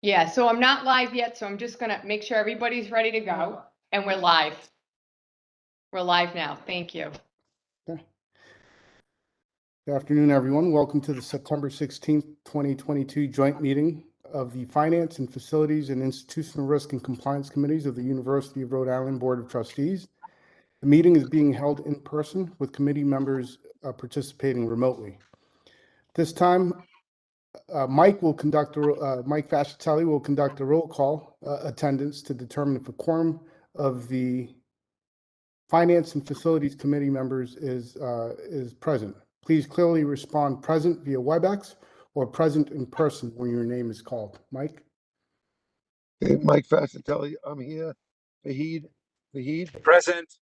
Yeah, so I'm not live yet, so I'm just gonna make sure everybody's ready to go, and we're live. We're live now. Thank you. Okay. Good afternoon, everyone. Welcome to the September 16th, 2022 joint meeting of the Finance and Facilities and Institutional Risk and Compliance Committees of the University of Rhode Island Board of Trustees. The meeting is being held in person with committee members participating remotely. This time, Mike Fascitelli will conduct a roll call attendance to determine if a quorum of the Finance and Facilities Committee members is present. Please clearly respond present via WebEx or present in person when your name is called. Mike? Hey, Mike Fascitelli, I'm here. Fahid Present.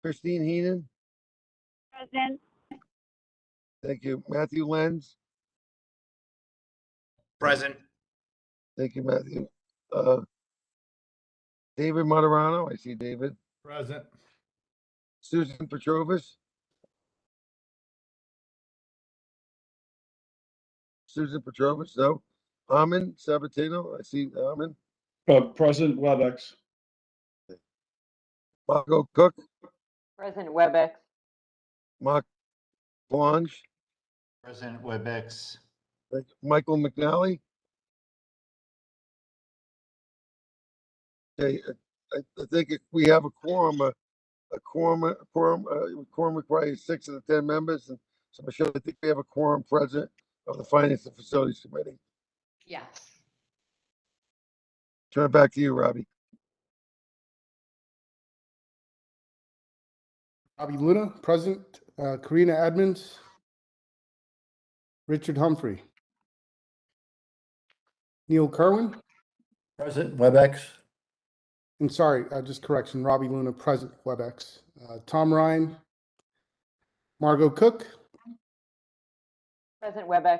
Christine Heenan. Present. Thank you. Matthew Lenz. Present. Thank you, Matthew. David Moderano. I see David. Present. Susan Petrovis. No. Armin Sabatino. I see Armin. Present WebEx. Margot Cook. Present WebEx. Mark Blanche. Present WebEx. Michael McNally. Okay, I think if we have a quorum, quorum requires 6 of the 10 members. And so Michelle, I think we have a quorum present of the Finance and Facilities Committee. Yes. Turn it back to you, Robbie. Robbie Luna, present. Karina Edmonds. Richard Humphrey. Neil Kerwin. Present WebEx. And sorry, just correction, Robbie Luna, present WebEx. Tom Ryan. Margot Cook. Present WebEx.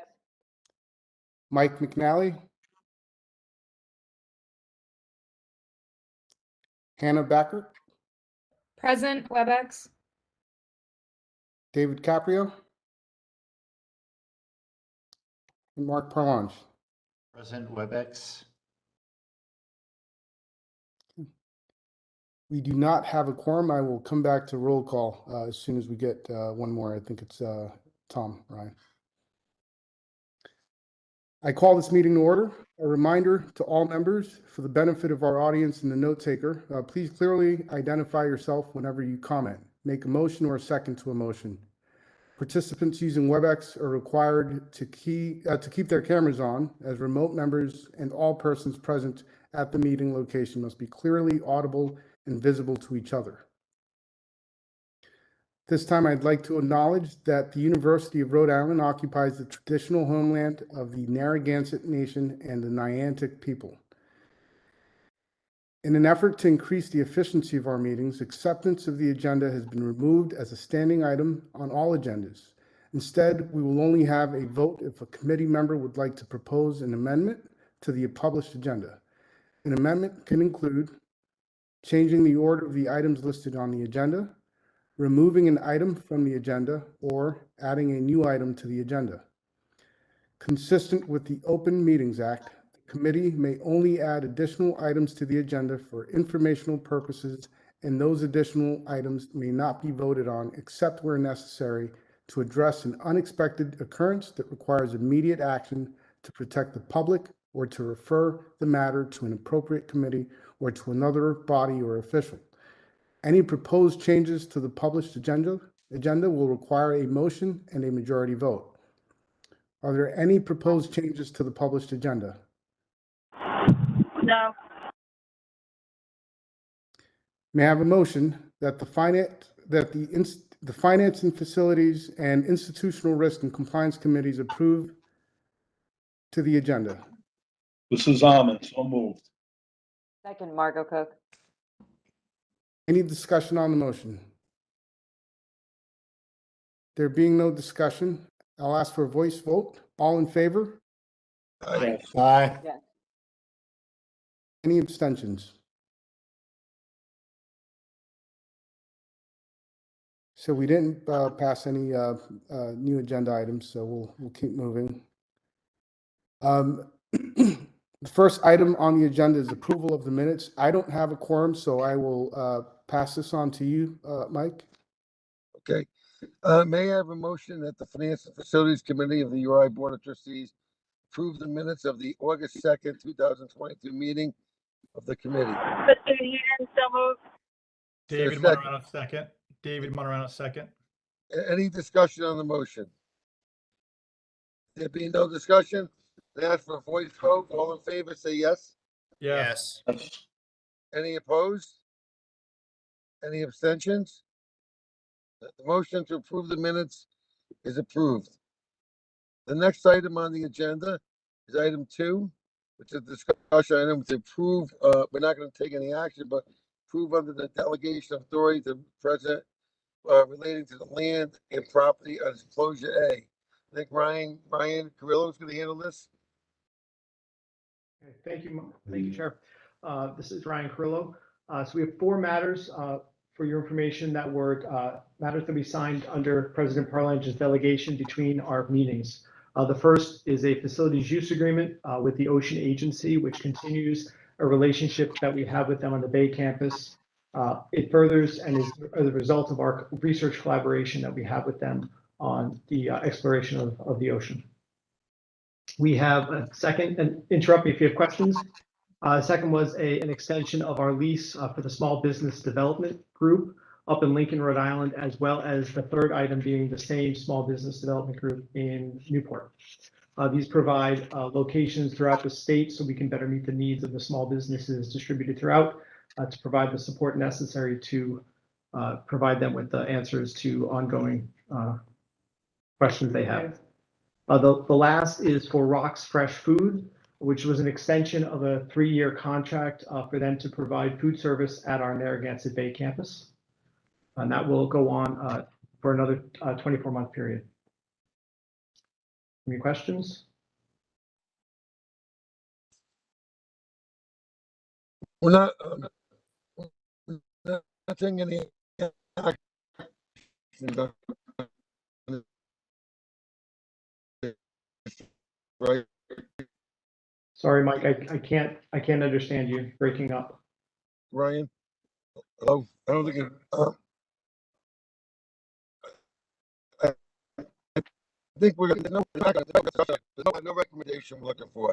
Mike McNally. Hannah Backer. Present WebEx. David Caprio. And Mark Parlange. Present WebEx. We do not have a quorum. I will come back to roll call as soon as we get one more. I think it's Tom Ryan. I call this meeting to order. A reminder to all members, for the benefit of our audience and the note taker, please clearly identify yourself whenever you comment. Make a motion or a second to a motion. Participants using WebEx are required to keep their cameras on, as remote members and all persons present at the meeting location must be clearly audible and visible to each other. This time, I'd like to acknowledge that the University of Rhode Island occupies the traditional homeland of the Narragansett Nation and the Niantic people. In an effort to increase the efficiency of our meetings, acceptance of the agenda has been removed as a standing item on all agendas. Instead, we will only have a vote if a committee member would like to propose an amendment to the published agenda. An amendment can include changing the order of the items listed on the agenda, removing an item from the agenda, or adding a new item to the agenda. Consistent with the Open Meetings Act, the committee may only add additional items to the agenda for informational purposes, and those additional items may not be voted on except where necessary to address an unexpected occurrence that requires immediate action to protect the public or to refer the matter to an appropriate committee or to another body or official. Any proposed changes to the published agenda will require a motion and a majority vote. Are there any proposed changes to the published agenda? No. May I have a motion that the Finance and Facilities and Institutional Risk and Compliance Committees approve to the agenda? This is Armin, so moved. Second, Margot Cook. Any discussion on the motion? There being no discussion, I'll ask for a voice vote. All in favor? Aye. Aye. Yes. Any abstentions? So we didn't pass any new agenda items, so we'll keep moving. The first item on the agenda is approval of the minutes. I don't have a quorum, so I will pass this on to you, Mike. Okay. May I have a motion that the Finance and Facilities Committee of the URI Board of Trustees approve the minutes of the August 2nd, 2022 meeting of the committee? Mr. Eden, so moved. David second? Monterano, second. David Monterano, second. Any discussion on the motion? There being no discussion, then ask for a voice vote. All in favor, say yes. Yes. Yes. Any opposed? Any abstentions? The motion to approve the minutes is approved. The next item on the agenda is item 2, which is a discussion item to approve, we're not going to take any action, but approve under the delegation of authority to President relating to the land and property on Enclosure A. I think Ryan Carrillo is going to handle this. Okay, thank you, Chair. This is Ryan Carrillo. So we have 4 matters for your information that were matters that we signed under President Parlange's delegation between our meetings. The first is a facilities use agreement with the Ocean Agency, which continues a relationship that we have with them on the Bay campus. It furthers and is the result of our research collaboration that we have with them on the exploration of the ocean. We have a second, and interrupt me if you have questions. Second was an extension of our lease for the Small Business Development Group up in Lincoln, Rhode Island, as well as the third item being the same Small Business Development Group in Newport. These provide locations throughout the state so we can better meet the needs of the small businesses distributed throughout to provide the support necessary to provide them with the answers to ongoing questions they have. The last is for Rock's Fresh Food, which was an extension of a 3-year contract for them to provide food service at our Narragansett Bay campus. And that will go on for another 24-month period. Any questions? We're not taking any action. Right, Sorry, Mike, I can't understand you. Breaking up. Ryan? Hello? I don't think I think we're gonna, no recommendation we're looking for.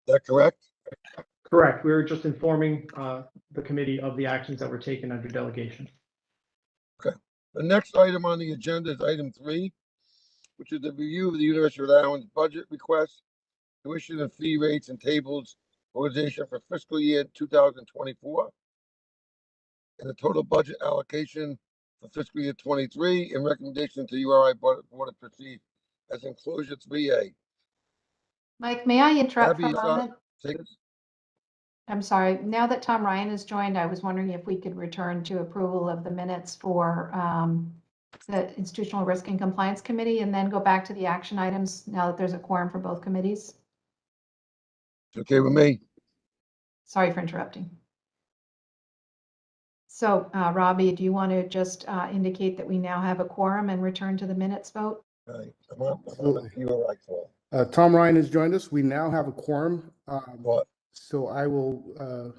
Is that correct? Correct. We were just informing the committee of the actions that were taken under delegation. The next item on the agenda is item 3, which is the review of the University of Rhode Island's budget request, tuition and fee rates and tables organization for fiscal year 2024, and the total budget allocation for fiscal year 23, and recommendation to URI Board of Trustees as enclosure 3A. Mike, may I interrupt for Abby, a moment? Take- I'm sorry. Now that Tom Ryan has joined, I was wondering if we could return to approval of the minutes for the Institutional Risk and Compliance Committee and then go back to the action items now that there's a quorum for both committees. It's okay with me. Sorry for interrupting. So, Robbie, do you want to just indicate that we now have a quorum and return to the minutes vote? Right. I'm on the URI call. Tom Ryan has joined us. We now have a quorum. What? So I will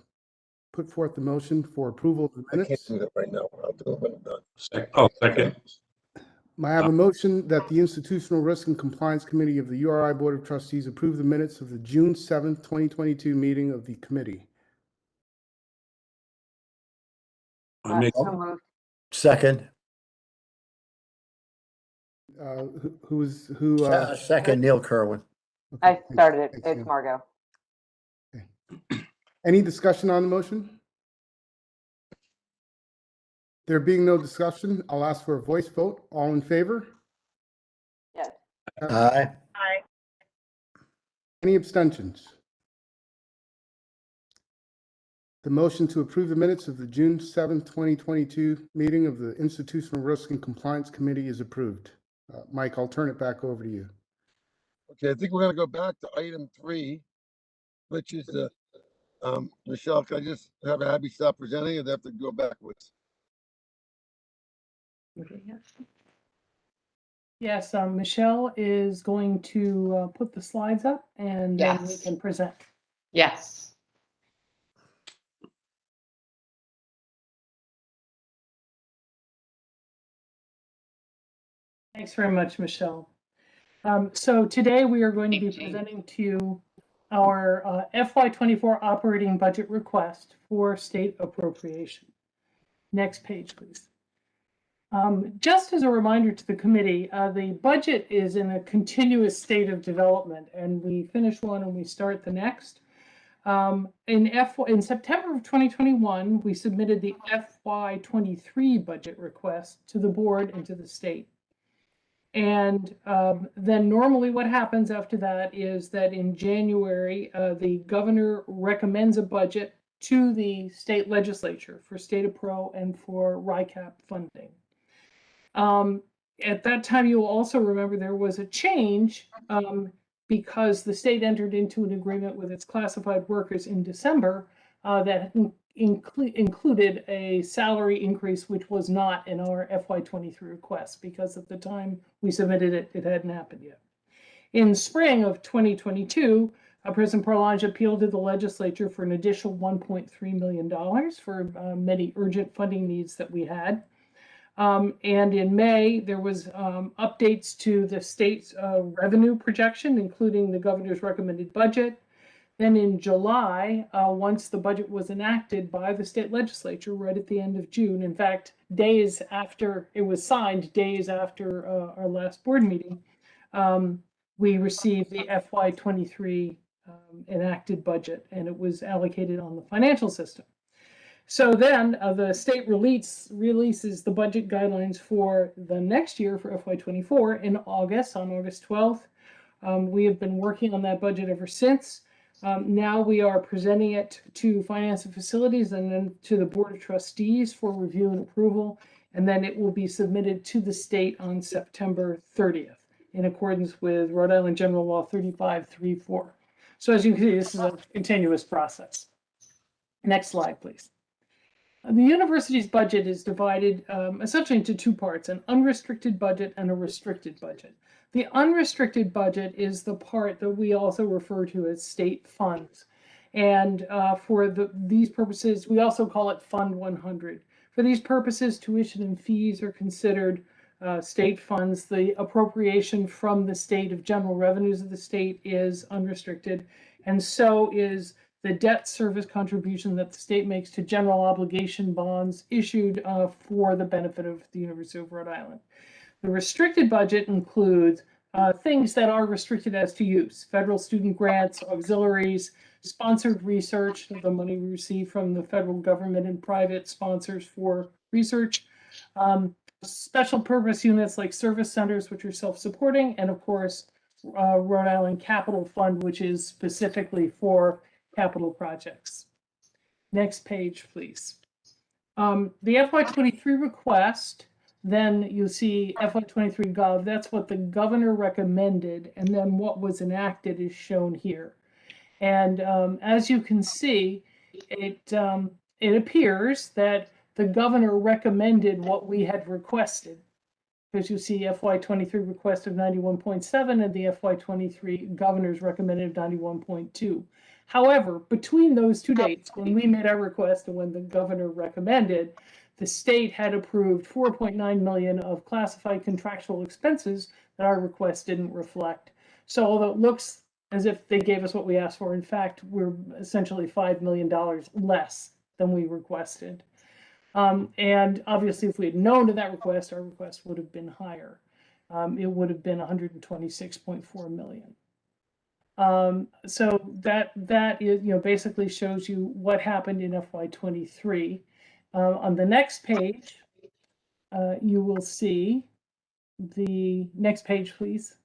put forth the motion for approval of the I can't minutes. do that right now. I'll do it when I'm done. Second. I have a motion that the Institutional Risk and Compliance Committee of the URI Board of Trustees approve the minutes of the June 7th, 2022 meeting of the committee. I make, So moved. second. Who? Second, Neil Kerwin. Okay, I started it. thanks, It's Neil. Margot. Any discussion on the motion? There being no discussion, I'll ask for a voice vote. All in favor? Yes. Aye. Aye. Any abstentions? The motion to approve the minutes of the June 7th, 2022 meeting of the Institutional Risk and Compliance Committee is approved. Mike, I'll turn it back over to you. Okay, I think we're gonna go back to item 3, which is Michelle, can I just have Abby stop presenting, or do I have to go backwards? Yes, Michelle is going to put the slides up and then we Yes. can present. Yes. Thanks very much, Michelle. So today we are going to be Thank you. presenting to you our FY24 operating budget request for state appropriation. Next page, please. Just as a reminder to the committee, the budget is in a continuous state of development, and we finish one and we start the next. In September of 2021, we submitted the FY23 budget request to the board and to the state. And then normally what happens after that is that in January, the governor recommends a budget to the state legislature for state appro and for RICAP funding. At that time, you will also remember there was a change because the state entered into an agreement with its classified workers in December that included a salary increase, which was not in our FY23 request because at the time we submitted it, it hadn't happened yet. In spring of 2022, President Parlange appealed to the legislature for an additional $1.3 million for many urgent funding needs that we had. And in May, there was updates to the state's revenue projection, including the governor's recommended budget. Then in July, once the budget was enacted by the state legislature right at the end of June, in fact, days after it was signed, days after our last board meeting, we received the FY23 enacted budget, and it was allocated on the financial system. So then the state releases the budget guidelines for the next year for FY24 in August, on August 12th. We have been working on that budget ever since. Now we are presenting it to Finance and Facilities and then to the Board of Trustees for review and approval. And then it will be submitted to the state on September 30th in accordance with Rhode Island General Law 3534. So as you can see, this is a continuous process. Next slide, please. The university's budget is divided essentially into two parts, an unrestricted budget and a restricted budget. The unrestricted budget is the part that we also refer to as state funds. And for these purposes, we also call it Fund 100. For these purposes, tuition and fees are considered state funds. The appropriation from the state of general revenues of the state is unrestricted, and so is the debt service contribution that the state makes to general obligation bonds issued for the benefit of the University of Rhode Island. The restricted budget includes things that are restricted as to use: federal student grants, auxiliaries, sponsored research, the money we receive from the federal government and private sponsors for research, special purpose units like service centers, which are self-supporting, and of course, Rhode Island Capital Fund, which is specifically for capital projects. Next page, please. The FY23 request, then you see FY23 Gov, that's what the governor recommended, and then what was enacted is shown here. And as you can see, it appears that the governor recommended what we had requested, because you see FY23 request of 91.7 and the FY23 governor's recommended 91.2. However, between those two dates, when we made our request and when the governor recommended, the state had approved 4.9 million of classified contractual expenses that our request didn't reflect. So although it looks as if they gave us what we asked for, in fact, we're essentially $5 million less than we requested. And obviously, if we had known of that request, our request would have been higher. It would have been 126.4 million. So that is, basically shows you what happened in FY23. On the next page, you will see the next page, please.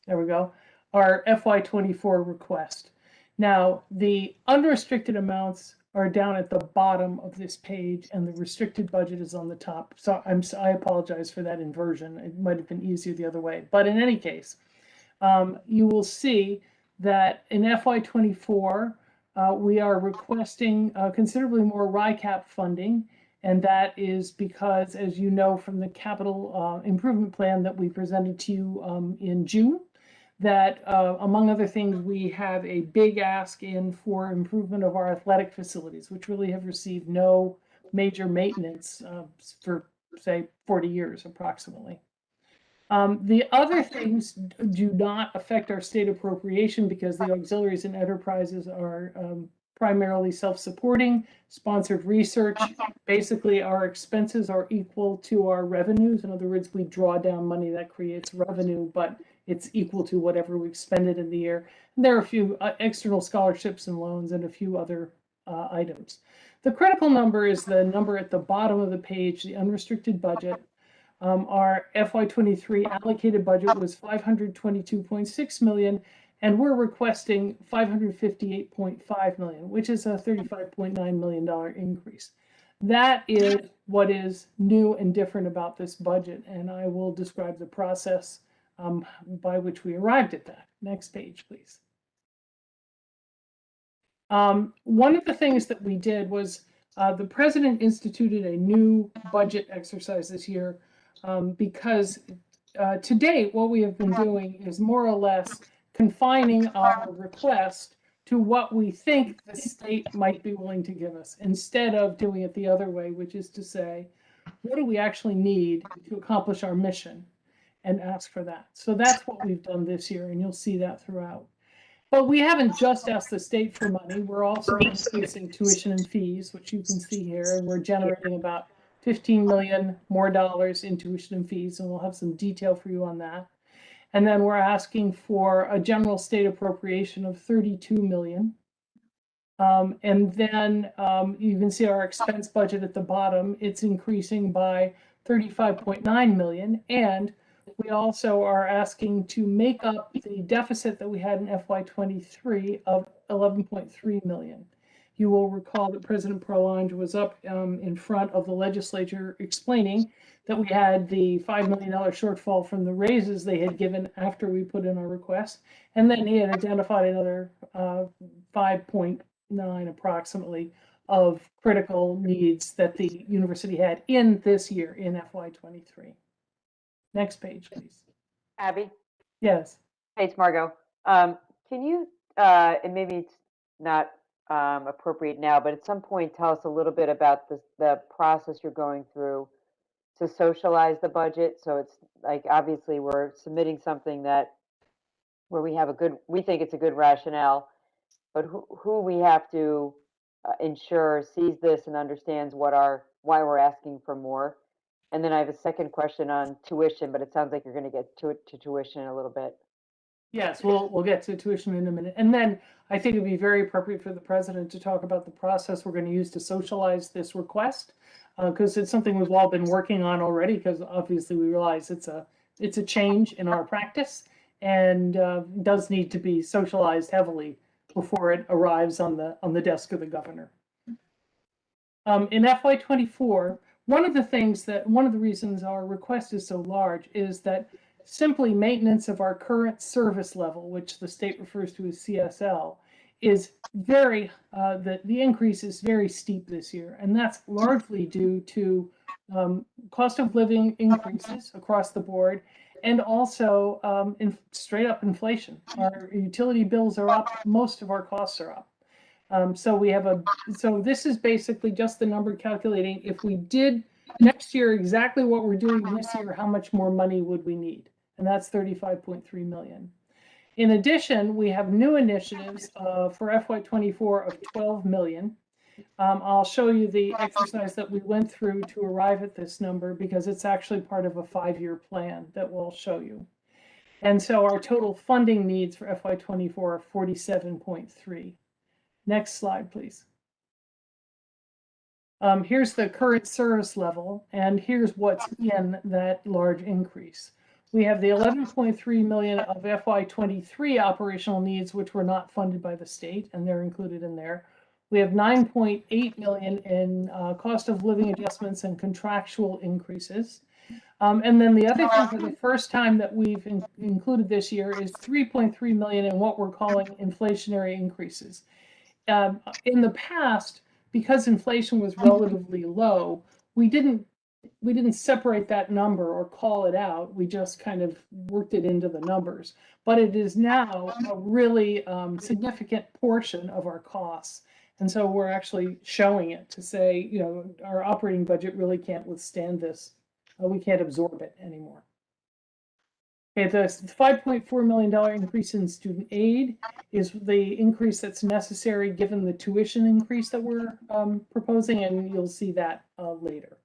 There we go. Our FY24 request. Now, the unrestricted amounts are down at the bottom of this page, and the restricted budget is on the top. So I apologize for that inversion. It might have been easier the other way. But in any case, you will see that in FY24, we are requesting considerably more RICAP funding, And that is because, as you know, from the capital improvement plan that we presented to you in June, that among other things, we have a big ask in for improvement of our athletic facilities, which really have received no major maintenance for, say, 40 years approximately. The other things do not affect our state appropriation because the auxiliaries and enterprises are primarily self-supporting, sponsored research. Basically, our expenses are equal to our revenues. In other words, we draw down money that creates revenue, but it's equal to whatever we expended in the year. And there are a few external scholarships and loans and a few other items. The critical number is the number at the bottom of the page, the unrestricted budget. Our FY23 allocated budget was $522.6 million, and we're requesting $558.5 million, which is a $35.9 million increase. That is what is new and different about this budget, and I will describe the process by which we arrived at that. Next page, please. One of the things that we did was the president instituted a new budget exercise this year because to date, what we have been doing is more or less confining our request to what we think the state might be willing to give us, instead of doing it the other way, which is to say, what do we actually need to accomplish our mission, and ask for that. So that's what we've done this year, and you'll see that throughout. But we haven't just asked the state for money. We're also increasing tuition and fees, which you can see here, and we're generating about $15 million more in tuition and fees, and we'll have some detail for you on that. And then we're asking for a general state appropriation of $32 million. And then you can see our expense budget at the bottom. It's increasing by $35.9 million. And we also are asking to make up the deficit that we had in FY23 of $11.3 million. You will recall that President Pralange was up in front of the legislature explaining that we had the $5 million shortfall from the raises they had given after we put in our request. And then he had identified another 5.9 approximately of critical needs that the university had in this year in FY23. Next page, please. Abby? Yes. Hey, it's Margot. Can you, and maybe it's not appropriate now, but at some point tell us a little bit about the process you're going through to socialize the budget? So it's like, obviously we're submitting something where we think it's a good rationale, but who we have to ensure sees this and understands why we're asking for more. And then I have a second question on tuition, but it sounds like you're going to get to tuition in a little bit. Yes, we'll get to tuition in a minute. And then I think it'd be very appropriate for the president to talk about the process we're going to use to socialize this request, because it's something we've all been working on already, because obviously we realize it's a change in our practice and does need to be socialized heavily before it arrives on the desk of the governor. In FY24, one of the reasons our request is so large is that simply maintenance of our current service level, which the state refers to as CSL, is the increase is very steep this year. And that's largely due to cost of living increases across the board, and also straight up inflation. Our utility bills are up, most of our costs are up. So this is basically just the number calculating if we did next year exactly what we're doing this year, how much more money would we need? And that's $35.3 million. In addition, we have new initiatives for FY24 of $12 million. I'll show you the exercise that we went through to arrive at this number, because it's actually part of a 5-year plan that we'll show you. And so our total funding needs for FY24 are 47.3. Next slide, please. Here's the current service level, and here's what's in that large increase. We have the 11.3 million of FY23 operational needs, which were not funded by the state, and they're included in there. We have 9.8 million in cost of living adjustments and contractual increases. And then the other thing, for the first time that we've included this year, is 3.3 million in what we're calling inflationary increases. In the past, because inflation was relatively low, we didn't separate that number or call it out. We just kind of worked it into the numbers. But it is now a really significant portion of our costs. And so we're actually showing it to say, you know, our operating budget really can't withstand this. We can't absorb it anymore. Okay, the $5.4 million increase in student aid is the increase that's necessary given the tuition increase that we're proposing, and you'll see that later.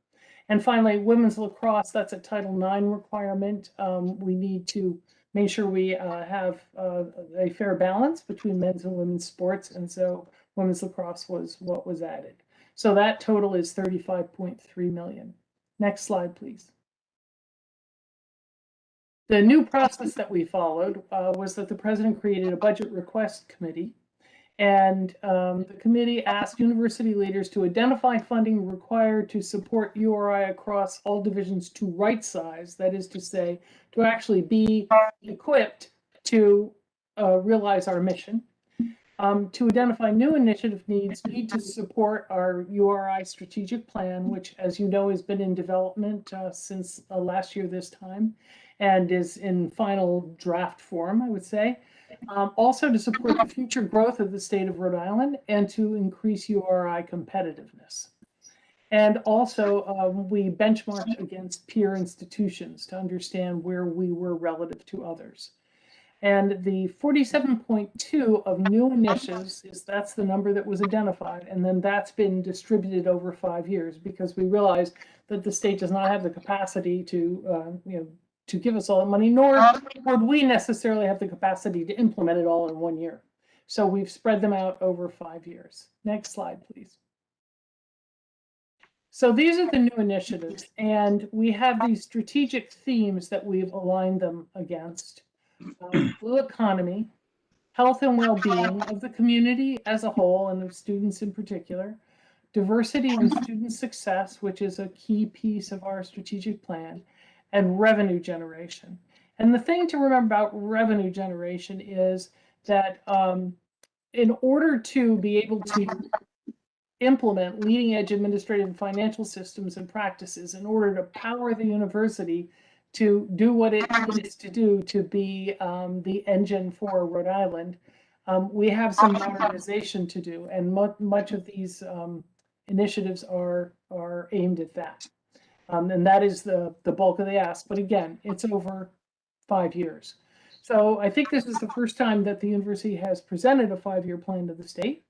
And finally, women's lacrosse, that's a Title IX requirement. We need to make sure we have a fair balance between men's and women's sports, and so women's lacrosse was what was added. So that total is $35.3 million. Next slide, please. The new process that we followed was that the president created a budget request committee, and the committee asked university leaders to identify funding required to support URI across all divisions to right size, that is to say, to actually be equipped to realize our mission. To identify new initiative needs, need to support our URI strategic plan, which, as you know, has been in development since last year this time, and is in final draft form, I would say. Also to support the future growth of the state of Rhode Island and to increase URI competitiveness. And also we benchmarked against peer institutions to understand where we were relative to others. And the 47.2 of new initiatives that's the number that was identified, and then that's been distributed over 5 years because we realized that the state does not have the capacity to to give us all the money, nor would we necessarily have the capacity to implement it all in 1 year. So we've spread them out over 5 years. Next slide, please. So these are the new initiatives, and we have these strategic themes that we've aligned them against. Blue economy, health and well-being of the community as a whole and of students in particular, diversity and student success, which is a key piece of our strategic plan, and revenue generation. And the thing to remember about revenue generation is that in order to be able to implement leading edge administrative and financial systems and practices, in order to power the university to do what it needs to do to be the engine for Rhode Island, we have some modernization to do, and much of these initiatives are aimed at that. And that is the bulk of the ask. But again, it's over 5 years. So I think this is the first time that the university has presented a 5-year plan to the state.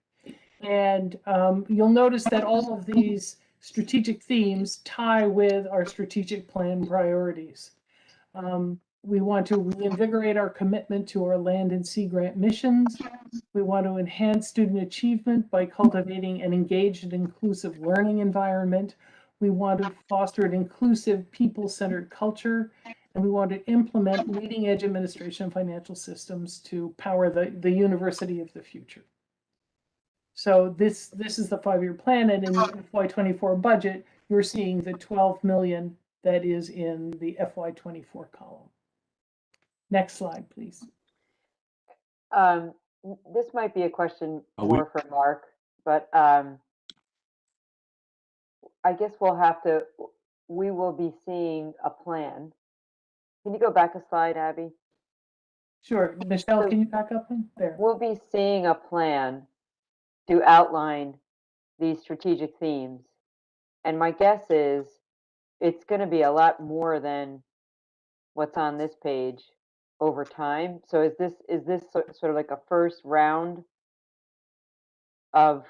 And you'll notice that all of these strategic themes tie with our strategic plan priorities. We want to reinvigorate our commitment to our land and sea grant missions. We want to enhance student achievement by cultivating an engaged and inclusive learning environment. We want to foster an inclusive, people-centered culture, and we want to implement leading-edge administration and financial systems to power the university of the future. So this is the 5-year plan, and in the FY24 budget, you're seeing the $12 million that is in the FY24 column. Next slide, please. This might be a question more for Mark, but I guess we will be seeing a plan. Can you go back a slide, Abby? Sure. Michelle, can you back up one? There. We'll be seeing a plan to outline these strategic themes. And my guess is it's going to be a lot more than what's on this page over time. So is this sort of like a first round of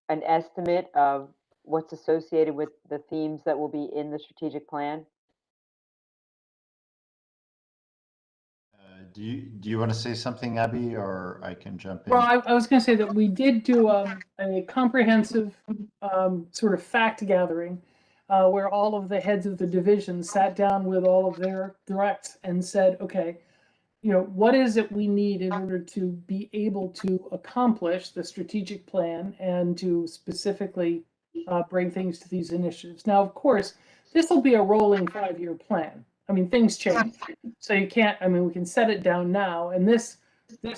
an estimate of what's associated with the themes that will be in the strategic plan? Do you want to say something, Abby, or I can jump in? Well, I was going to say that we did do a comprehensive sort of fact gathering where all of the heads of the division sat down with all of their directs and said, okay, what is it we need in order to be able to accomplish the strategic plan and to specifically bring things to these initiatives. Now, of course, this will be a rolling 5-year plan. I mean, things change. So you can't, we can set it down now. And this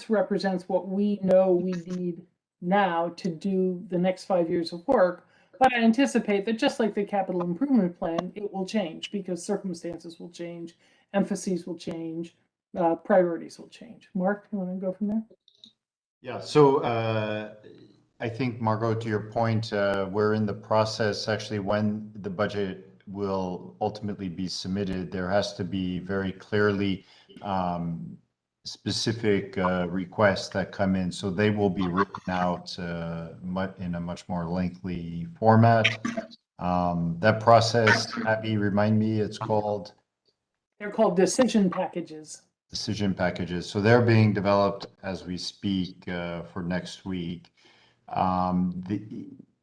represents what we know we need now to do the next 5 years of work. But I anticipate that just like the capital improvement plan, it will change because circumstances will change, emphases will change, priorities will change. Mark, you want to go from there? Yeah, so I think, Margot, to your point, we're in the process, actually, when the budget will ultimately be submitted, there has to be very clearly specific requests that come in. So they will be written out in a much more lengthy format. That process, Abby, remind me, it's called? They're called decision packages. Decision packages. So they're being developed as we speak for next week.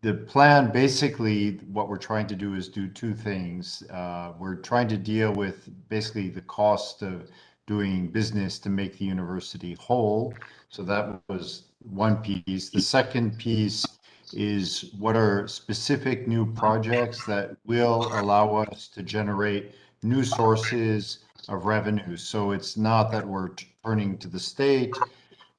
The plan, basically, what we're trying to do is do two things. We're trying to deal with basically the cost of doing business to make the university whole. So that was one piece. The second piece is what are specific new projects that will allow us to generate new sources of revenue. So it's not that we're turning to the state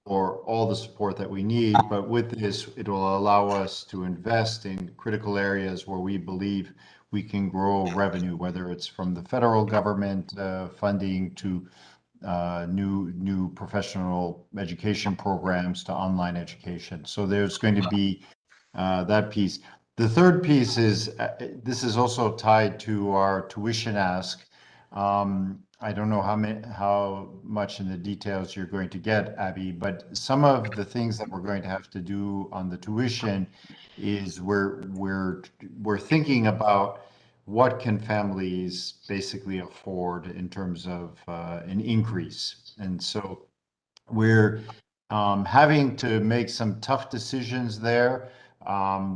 for all the support that we need, but with this, it will allow us to invest in critical areas where we believe we can grow revenue, whether it's from the federal government funding to new professional education programs to online education. So there's going to be that piece. The third piece is this is also tied to our tuition ask. I don't know how much in the details you're going to get, Abby, but some of the things that we're going to have to do on the tuition is we're thinking about what can families basically afford in terms of an increase. And so we're having to make some tough decisions there.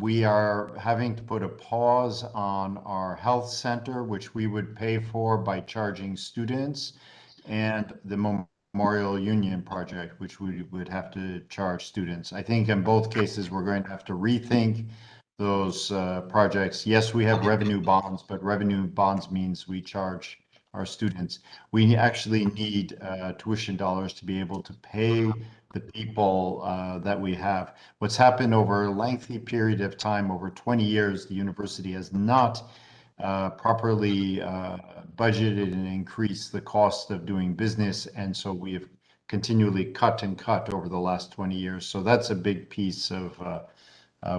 We are having to put a pause on our health center, which we would pay for by charging students, and the Memorial Union project, which we would have to charge students. I think in both cases, we're going to have to rethink those projects. Yes, we have revenue bonds, but revenue bonds means we charge our students. We actually need tuition dollars to be able to pay the people that we have. What's happened over a lengthy period of time, over 20 years, the university has not properly budgeted and increased the cost of doing business. And so we have continually cut and cut over the last 20 years. So that's a big piece of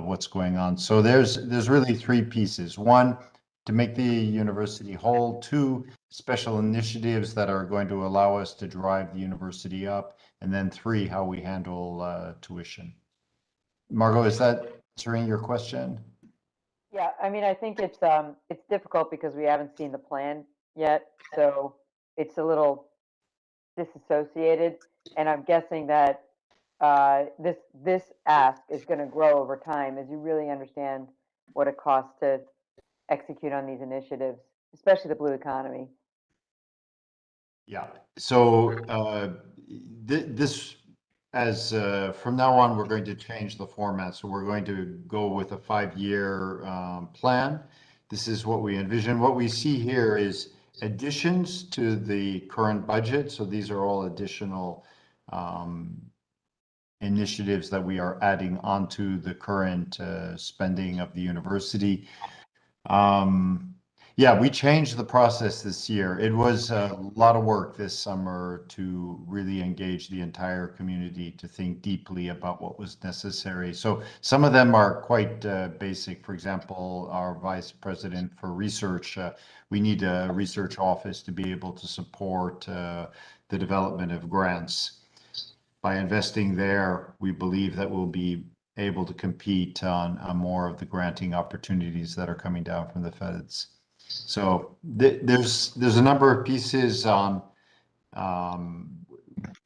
what's going on. So there's really three pieces. One, to make the university whole. Two, special initiatives that are going to allow us to drive the university up. And then three, how we handle tuition. Margot, is that answering your question? Yeah, I mean, I think it's difficult because we haven't seen the plan yet, so it's a little disassociated. And I'm guessing that this ask is going to grow over time as you really understand what it costs to execute on these initiatives, especially the blue economy. Yeah. So this, as from now on, we're going to change the format. So we're going to go with a 5-year plan. This is what we envision. What we see here is additions to the current budget. So these are all additional initiatives that we are adding onto the current spending of the university. Yeah, we changed the process this year. It was a lot of work this summer to really engage the entire community to think deeply about what was necessary. So some of them are quite basic. For example, our vice president for research, we need a research office to be able to support the development of grants. By investing there, we believe that we'll be able to compete on more of the granting opportunities that are coming down from the feds. So there's a number of pieces on.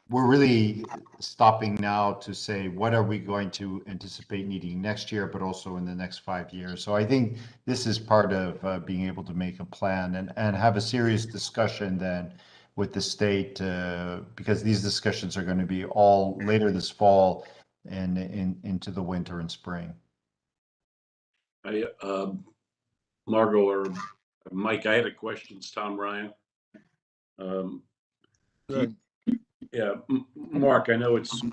We're really stopping now to say what are we going to anticipate needing next year, but also in the next 5 years. So I think this is part of being able to make a plan and have a serious discussion then with the state, because these discussions are going to be all later this fall and into the winter and spring. Margot or Mike, I had a question. It's Tom Ryan. Good. Yeah, Mark, I know it's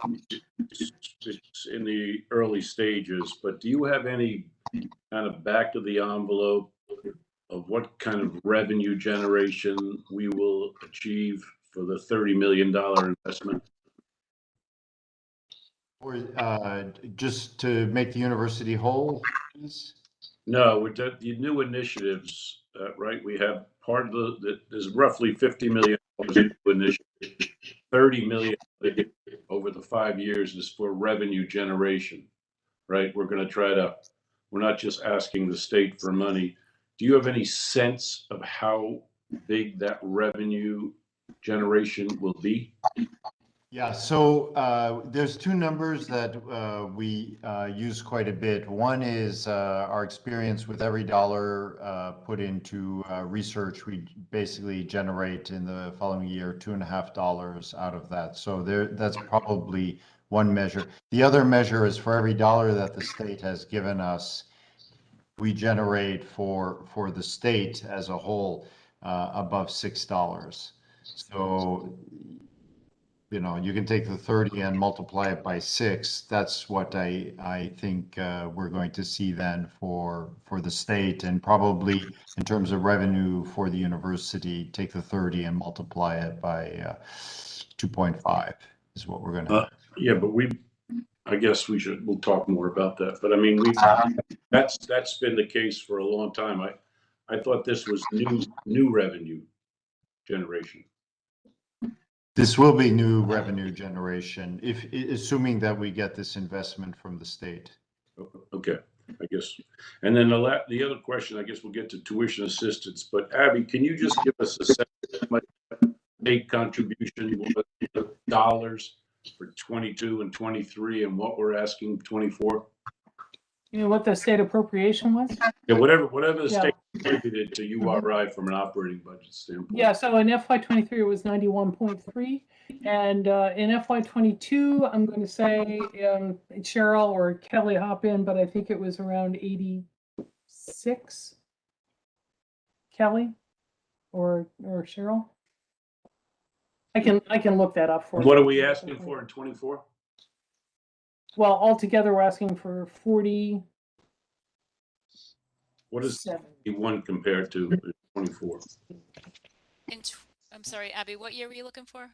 it's in the early stages, but do you have any kind of back of the envelope of what kind of revenue generation we will achieve for the $30 million investment? Or just to make the university whole, please? No, with the new initiatives, right? We have part of there's roughly $50 million in initiatives. 30 million over the 5 years is for revenue generation, right? We're not just asking the state for money. Do you have any sense of how big that revenue generation will be? Yeah, so there's two numbers that we use quite a bit. One is our experience with every dollar put into research. We basically generate in the following year $2.50 out of that. So that's probably one measure. The other measure is for every dollar that the state has given us, we generate for the state as a whole above $6. So you can take the 30 and multiply it by 6. That's what I think we're going to see then for the state, and probably in terms of revenue for the university, take the 30 and multiply it by 2.5 is what we're going to. Yeah, but I guess we'll talk more about that. But I mean, that's been the case for a long time. I thought this was new revenue generation. This will be new revenue generation, assuming that we get this investment from the state. Okay, I guess. And then the other question, I guess we'll get to tuition assistance, but Abby, can you just give us a sense of how much state contribution was dollars for 22 and 23 and what we're asking 24? You know what the state appropriation was? Yeah, whatever the state contributed to URI from an operating budget standpoint. Yeah, so in FY23 it was 91.3, and in FY22 I'm going to say Cheryl or Kelly hop in, but I think it was around 86. Kelly or Cheryl. I can look that up for you. What are we asking for in 24? Well, altogether we're asking for 40. What is one compared to 24? I'm sorry, Abby, what year were you looking for?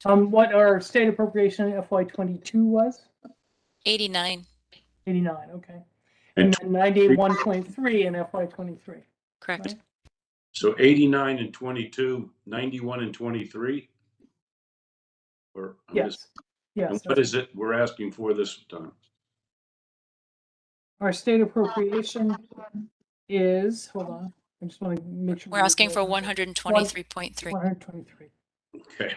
What our state appropriation in FY22 was? 89. 89, okay. And then 91.3 in FY23. Correct. Right? So 89 and 22, 91 and 23? Or yes. Yes. And what is it we're asking for this time? Our state appropriation is, hold on, I just want to make sure. We're asking for 123.3. 123. Okay.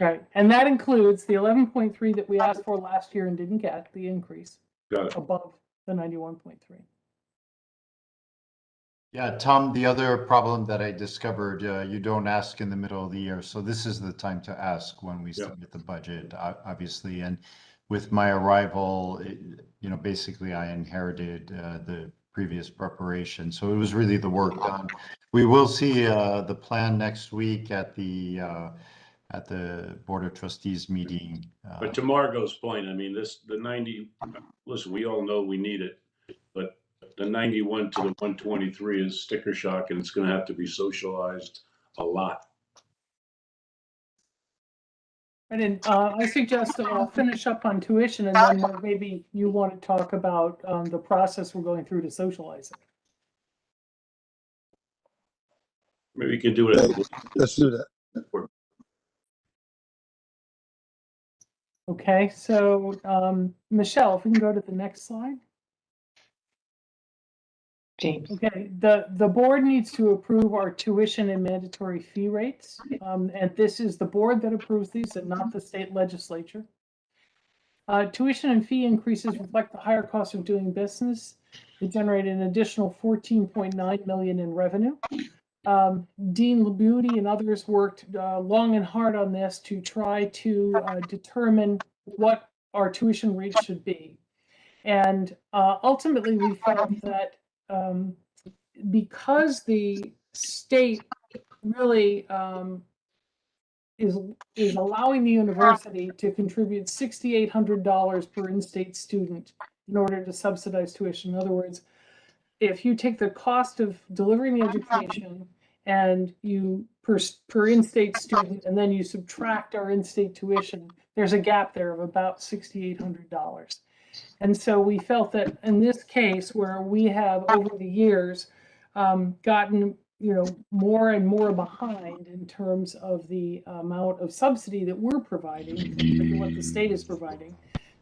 Okay, and that includes the 11.3 that we asked for last year and didn't get, the increase. Got it. Above the 91.3. Yeah, Tom, the other problem that I discovered, you don't ask in the middle of the year. So this is the time to ask when we submit the budget, obviously. And with my arrival, basically I inherited the previous preparation. So it was really the work done. We will see the plan next week at the Board of Trustees meeting. But to Margot's point, I mean, the 90, listen, we all know we need it, but the 91 to the 123 is sticker shock, and it's going to have to be socialized a lot. And I suggest finish up on tuition, and then maybe you want to talk about the process we're going through to socialize it. Maybe we can do it. Let's do that. Okay, so Michelle, if we can go to the next slide. James. Okay, the board needs to approve our tuition and mandatory fee rates. And this is the board that approves these and not the state legislature. Tuition and fee increases reflect the higher cost of doing business. They generate an additional $14.9 million in revenue. Dean Labuti and others worked long and hard on this to try to determine what our tuition rates should be. And ultimately, we felt that because the state really is allowing the university to contribute $6,800 per in-state student in order to subsidize tuition. In other words, if you take the cost of delivering the education and you per in-state student, and then you subtract our in-state tuition, there's a gap there of about $6,800. And so we felt that in this case, where we have over the years gotten more and more behind in terms of the amount of subsidy that we're providing compared to what the state is providing,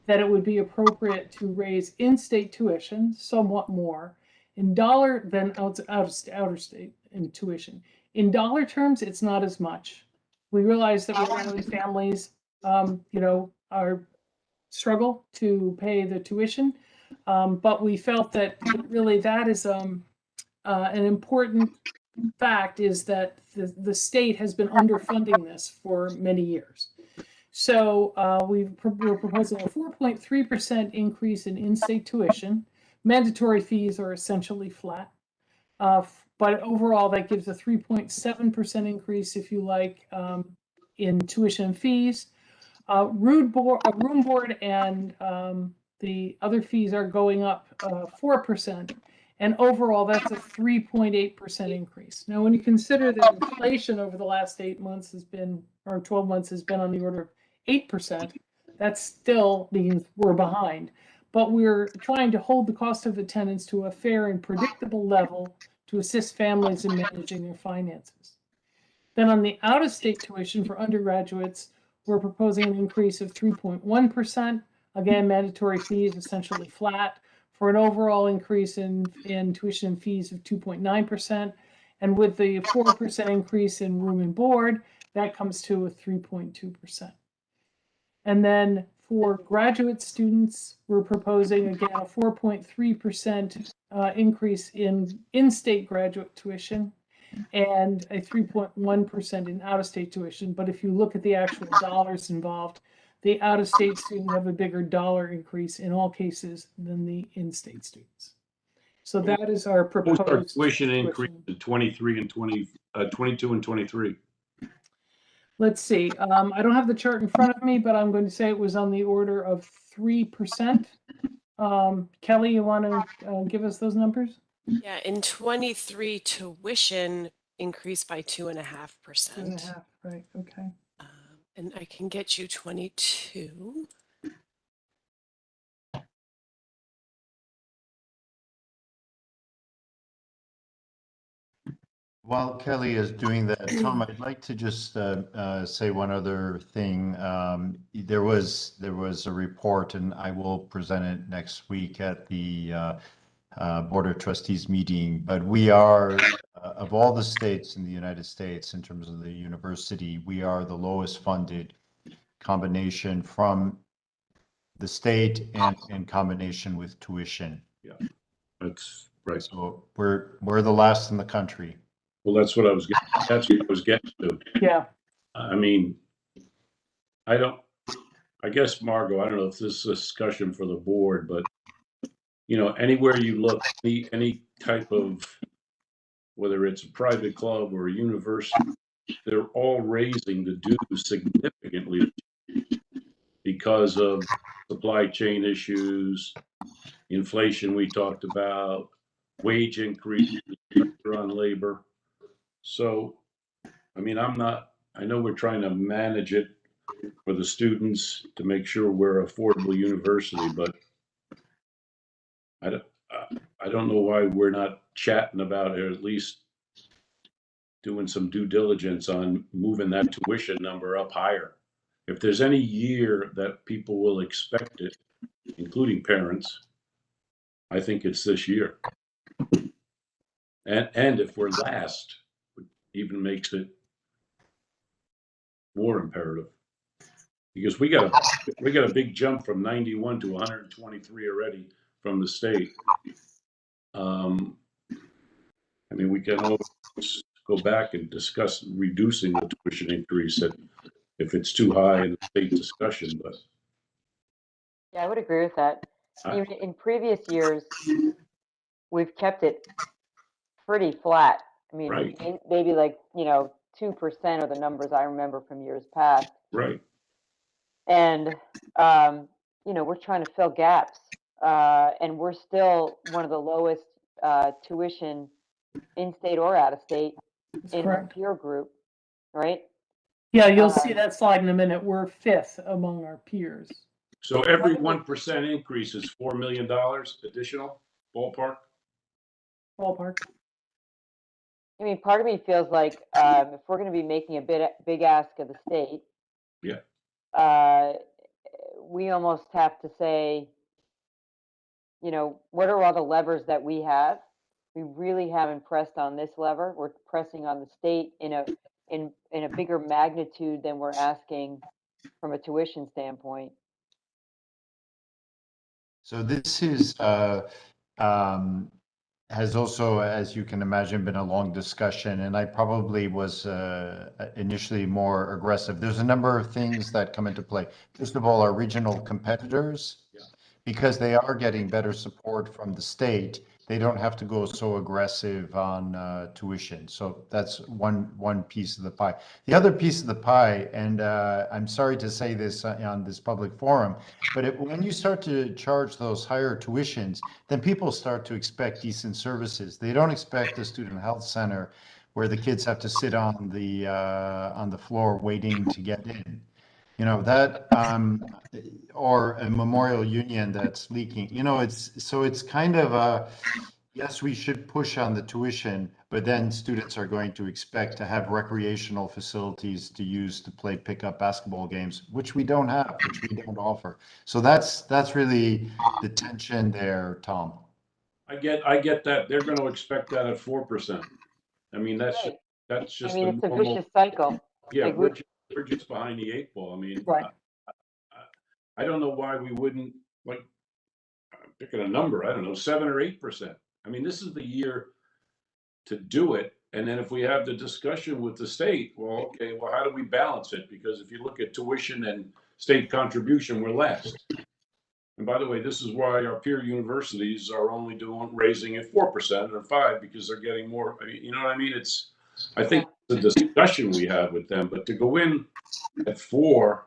that it would be appropriate to raise in-state tuition somewhat more in dollar than outer state in tuition. In dollar terms, it's not as much. We realize that when families, are struggle to pay the tuition, but we felt that really that is an important fact, is that the state has been underfunding this for many years. So we're proposing a 4.3% increase in in-state tuition. Mandatory fees are essentially flat. But overall, that gives a 3.7% increase, if you like, in tuition fees. Room board and the other fees are going up 4%. And overall, that's a 3.8% increase. Now, when you consider that inflation over the last 8 months has been, or 12 months has been on the order of 8%, that still means we're behind. But we're trying to hold the cost of attendance to a fair and predictable level to assist families in managing their finances. Then on the out-of-state tuition for undergraduates, we're proposing an increase of 3.1%. Again, mandatory fees essentially flat, for an overall increase in tuition fees of 2.9%. And with the 4% increase in room and board, that comes to a 3.2%. And then for graduate students, we're proposing, again, a 4.3% increase in in-state graduate tuition and a 3.1% in out-of-state tuition. But if you look at the actual dollars involved, the out-of-state students have a bigger dollar increase in all cases than the in-state students. So that is our proposed tuition increase to 23 and 22 and 23. Let's see. I don't have the chart in front of me, but I'm going to say it was on the order of 3%. Kelly, you want to give us those numbers? Yeah, in 23, tuition increased by 2.5%. 2.5, right? Okay. And I can get you 22. While Kelly is doing that, Tom, I'd like to just say one other thing. There was a report, and I will present it next week at the Board of Trustees meeting. But we are, of all the states in the United States, in terms of the university, we are the lowest funded combination from the state and in combination with tuition. Yeah, that's right. So we're the last in the country. Well, that's what I was getting. That's what I was getting to. Yeah. I mean, I guess, Margot, I don't know if this is a discussion for the board, but anywhere you look, any type of, whether it's a private club or a university, they're all raising the dues significantly because of supply chain issues, inflation we talked about, wage increase, pressure on labor. So, I mean, I know we're trying to manage it for the students to make sure we're an affordable university, but I don't know why we're not chatting about it, or at least doing some due diligence on moving that tuition number up higher. If there's any year that people will expect it, including parents, I think it's this year. And if we're last, it even makes it more imperative. Because we got a big jump from 91 to 123 already from the state. I mean, we can always go back and discuss reducing the tuition increase if it's too high in the state discussion, but. Yeah, I would agree with that. Even in previous years, we've kept it pretty flat. I mean, Right. maybe like, 2% are the numbers I remember from years past. Right. And, we're trying to fill gaps. And we're still one of the lowest tuition in-state or out-of-state That's in our correct. peer group, right? Yeah, you'll see Um, that slide in a minute. We're 5th among our peers. So every 1% increase is $4 million additional ballpark. Ballpark. I mean, part of me feels like if we're going to be making a big ask of the state, Yeah. We almost have to say, what are all the levers that we have? We really haven't pressed on this lever. We're pressing on the state in a bigger magnitude than we're asking from a tuition standpoint. So this is has also, as you can imagine, been a long discussion, and I probably was initially more aggressive. There's a number of things that come into play. First of all, our regional competitors, because they are getting better support from the state, they don't have to go so aggressive on tuition. So that's one piece of the pie. The other piece of the pie, and I'm sorry to say this on this public forum, but when you start to charge those higher tuitions, then people start to expect decent services. They don't expect a student health center where the kids have to sit on the floor waiting to get in. That or a Memorial Union that's leaking. It's kind of yes, we should push on the tuition, but then students are going to expect to have recreational facilities to use to play pickup basketball games, which we don't have, which we don't offer. So that's really the tension there, Tom. I get that. They're going to expect that at 4%. I mean, that's just it's the a normal. vicious cycle. Yeah, Like we're just behind the 8 ball. I mean, right. I don't know why we wouldn't, like, picking a number, I don't know, 7 or 8%. I mean, this is the year to do it. And then if we have the discussion with the state, well, okay, well, how do we balance it? Because if you look at tuition and state contribution, we're last. And by the way, this is why our peer universities are only raising it 4% or 5% because they're getting more. You know what I mean? I think the discussion we have with them, but to go in at 4,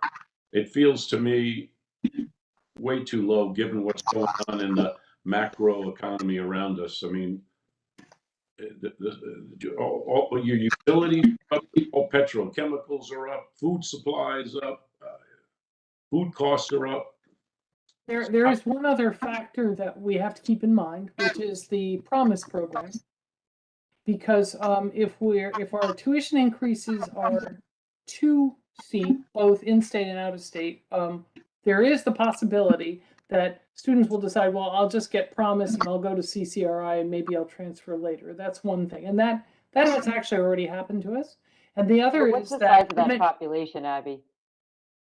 it feels to me way too low given what's going on in the macro economy around us. I mean, all your utilities are up, all petrochemicals are up, food supplies up, food costs are up. There is one other factor that we have to keep in mind, which is the Promise program. Because if our tuition increases are too steep, both in state and out of state, there is the possibility that students will decide, well, I'll just get Promise and I'll go to CCRI and maybe I'll transfer later. That's one thing, and that has actually already happened to us. And the other what's is the size of that population, Abby?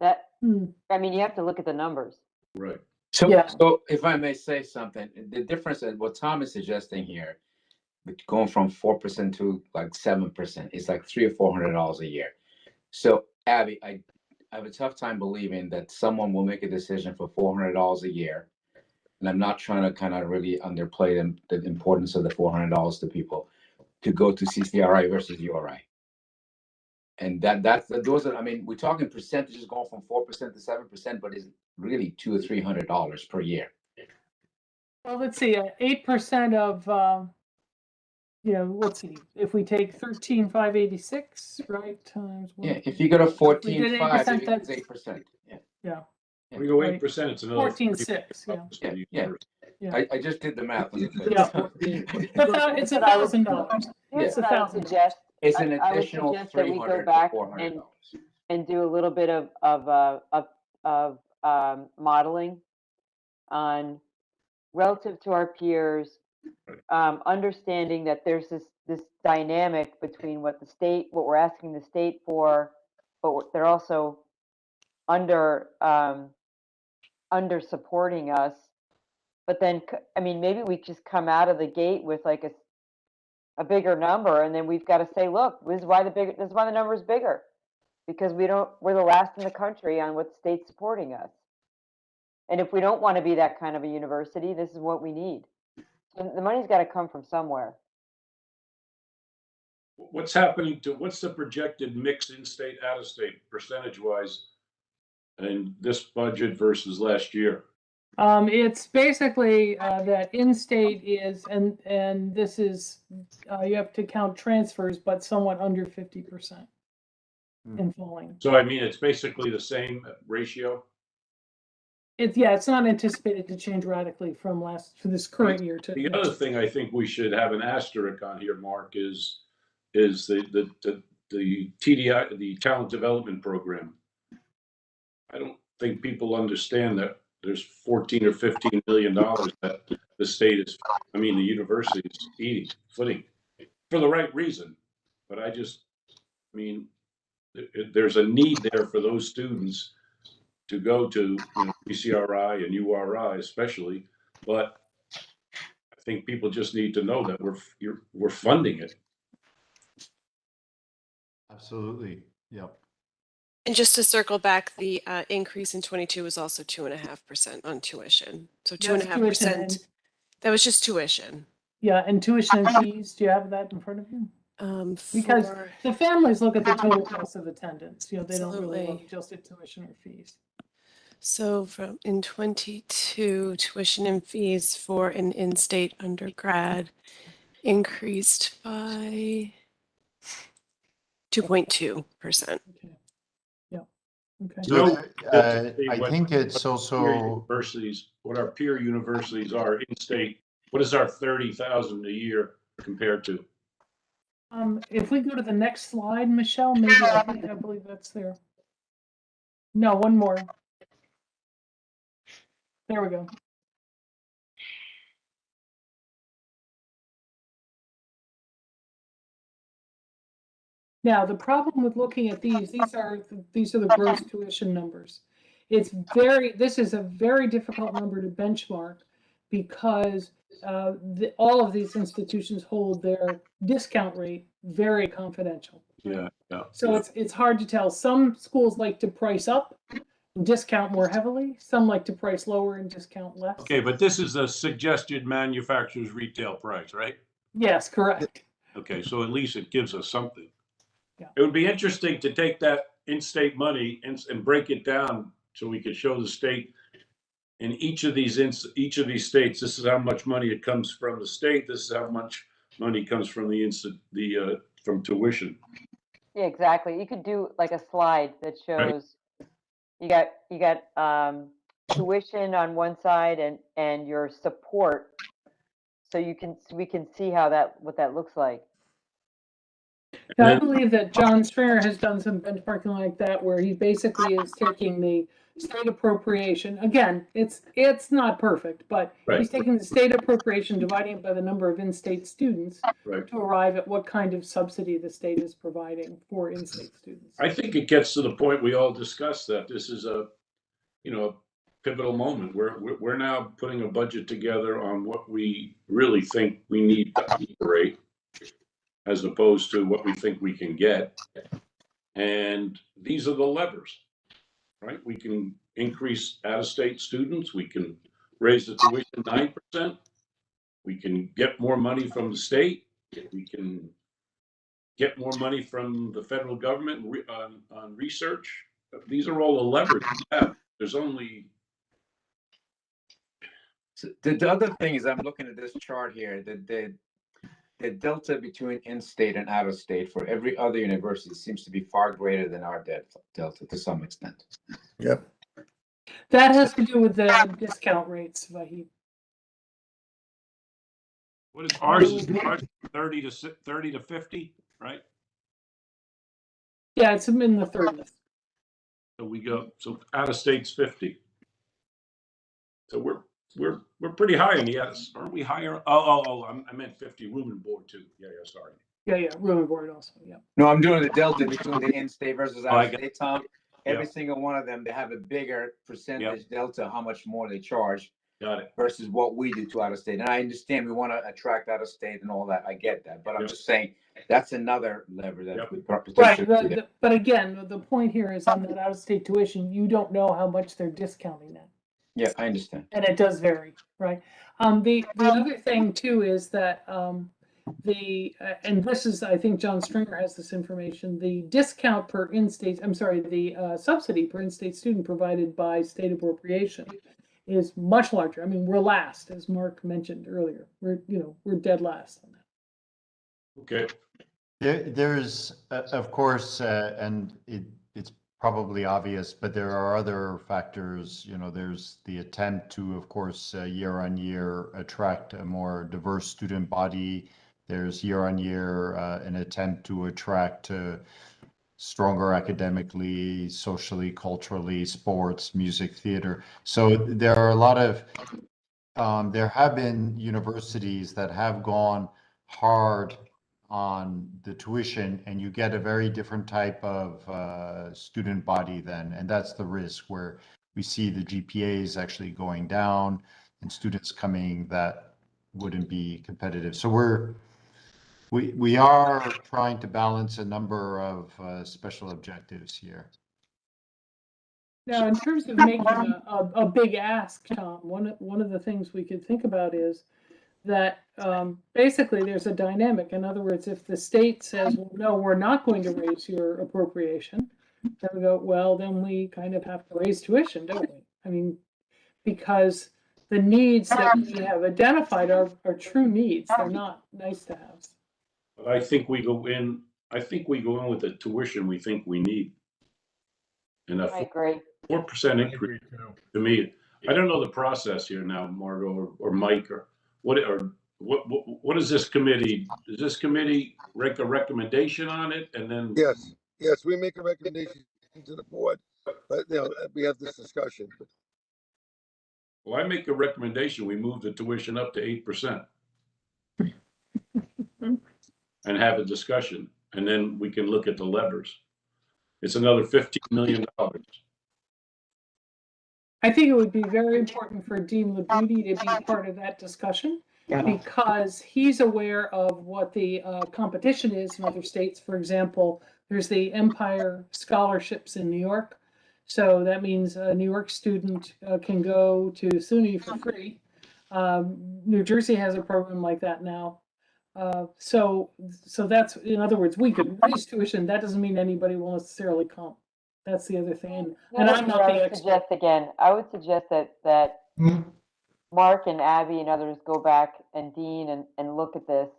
I mean, you have to look at the numbers. Right. So if I may say something, the difference in what Tom is suggesting here, going from 4% to like 7%, is like $300 or $400 a year. So Abby, I have a tough time believing that someone will make a decision for $400 a year. And I'm not trying to kind of really underplay the importance of the $400 to people to go to CCRI versus URI. And those are, I mean, we're talking percentages going from 4% to 7%, but it's really $200 or $300 per year. Well, let's see, 8% of, let's see, if we take 13,586, right, times one. Yeah, if you go to 14,500, that's 8%. Yeah. When you go 8%, it's another 14,600. Yeah. I just did the math. It's $1,000. Here's what I would suggest. It's an additional that we go $300 back to $400. and do a little bit of modeling on relative to our peers, understanding that there's this dynamic between what we're asking the state for, but they're also under supporting us. But then, I mean, maybe we just come out of the gate with like a bigger number, and then we've got to say, look, this is why the number is bigger, because we're the last in the country on what state's supporting us. And if we don't want to be that kind of a university, this is what we need. So the money's got to come from somewhere. What's happening to, what's the projected mix in-state, out-of-state, percentage-wise in this budget versus last year? It's basically that in-state is, and this is, you have to count transfers, but somewhat under 50% in falling. So I mean, it's basically the same ratio? It's not anticipated to change radically from for this current year to The next. other thing I think we should have an asterisk on here, Mark, is the TDI, the Talent Development Program. I don't think people understand that there's 14 or 15 million dollars that the state is, I mean, the university is footing for the right reason. But I mean, there's a need there for those students to go to, PCRI and URI especially, but I think people just need to know that we're funding it. Absolutely. Yep. And just to circle back, the increase in 22 was also 2.5% on tuition. So That's 2.5%. That was just tuition. Yeah, and tuition and fees. Do you have that in front of you? Because the families look at the total cost of attendance. They don't really look just at tuition or fees. So from in 22, tuition and fees for an in-state undergrad increased by 2.2%. Okay. Yeah. Okay. So I think it's also what our peer universities are in state. What is our 30,000 a year compared to? If we go to the next slide, Michelle, maybe I believe that's there. No, one more. There we go. Now, the problem with looking at these are the gross tuition numbers. This is a very difficult number to benchmark because all of these institutions hold their discount rate very confidential. Yeah. So it's hard to tell. Some schools like to price up and discount more heavily. Some like to price lower and discount less. Okay, but this is a suggested manufacturer's retail price, right? Yes, correct. Okay, so at least it gives us something. Yeah. It would be interesting to take that in-state money and break it down so we could show the state in each of these states. This is how much money it comes from the state. This is how much money comes from from tuition. Yeah, exactly. You could do like a slide that shows you got tuition on one side and your support, so we can see what that looks like. Now, I believe that John Stringer has done some benchmarking like that, where he basically is taking the state appropriation. Again, it's not perfect, but he's taking the state appropriation, dividing it by the number of in-state students to arrive at what kind of subsidy the state is providing for in-state students. I think it gets to the point we all discussed that this is a pivotal moment. We're now putting a budget together on what we really think we need to operate, as opposed to what we think we can get. And these are the levers, right? We can increase out-of-state students. We can raise the tuition 9%. We can get more money from the state. We can get more money from the federal government on research. These are all the levers we have. There's only... So the other thing is, I'm looking at this chart here, the delta between in-state and out-of-state for every other university seems to be far greater than our delta to some extent. Yep. That has to do with the discount rates, Vahid. What is ours? Is 30 to 50, right? Yeah, it's in the 30s. So out of state's 50. So we're pretty high in the S. Aren't we higher? I meant 50 room and board too. Yeah, sorry. Yeah, room and board also. Yeah. No, I'm doing the delta between the in-state versus out-of-state, Tom. Every Yeah. single one of them, they have a bigger percentage delta, how much more they charge. Got it. Versus what we do to out-of-state. And I understand we want to attract out-of-state and all that. I get that. But I'm just saying that's another lever that we potentially. Right. But again, the point here is on that out-of-state tuition, you don't know how much they're discounting that. Yeah, I understand. And it does vary, right? The other thing too is that and this is, I think John Stringer has this information, the discount per in-state, I'm sorry, the subsidy per in-state student provided by state appropriation is much larger. I mean, we're last, as Mark mentioned earlier. We're dead last on that. Okay. There's, of course, and it's probably obvious, but there are other factors. There's the attempt to, of course, year on year attract a more diverse student body. There's year on year an attempt to attract stronger academically, socially, culturally, sports, music, theater. So there are a lot of, there have been universities that have gone hard on the tuition, and you get a very different type of student body then. And that's the risk, where we see the GPAs actually going down and students coming that wouldn't be competitive. So we are trying to balance a number of special objectives here. Now, in terms of making a big ask, Tom, one of the things we could think about is that basically there's a dynamic. In other words, if the state says, well, no, we're not going to raise your appropriation, then we go, well, then we kind of have to raise tuition, don't we? I mean, because the needs that we have identified are true needs. They're not nice to have. But I think we go in with the tuition we think we need. And I agree. 4% increase to me, I don't know the process here now, Margot or Mike, or what is this committee? Does this committee make a recommendation on it and then? Yes, we make a recommendation to the board, but we have this discussion. Well, I make a recommendation, we move the tuition up to 8%. And have a discussion, and then we can look at the levers. It's another $15 million. I think it would be very important for Dean Labudie to be part of that discussion, because he's aware of what the competition is in other states. For example, there's the Empire Scholarships in New York. So that means a New York student can go to SUNY for free. New Jersey has a program like that now. So that's, in other words, we could raise tuition. That doesn't mean anybody will necessarily come. That's the other thing. And I'm not the expert. I would suggest that Mark and Abby and others go back, and Dean, and look at this.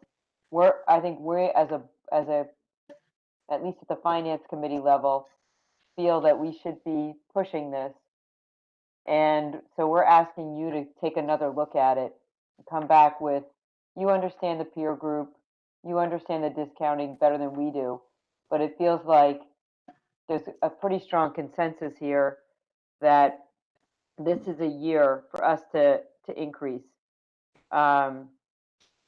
I think we're as a at least at the finance committee level, feel that we should be pushing this. And so we're asking you to take another look at it, and come back with, you understand the peer group, you understand the discounting better than we do, but it feels like there's a pretty strong consensus here that this is a year for us to increase. And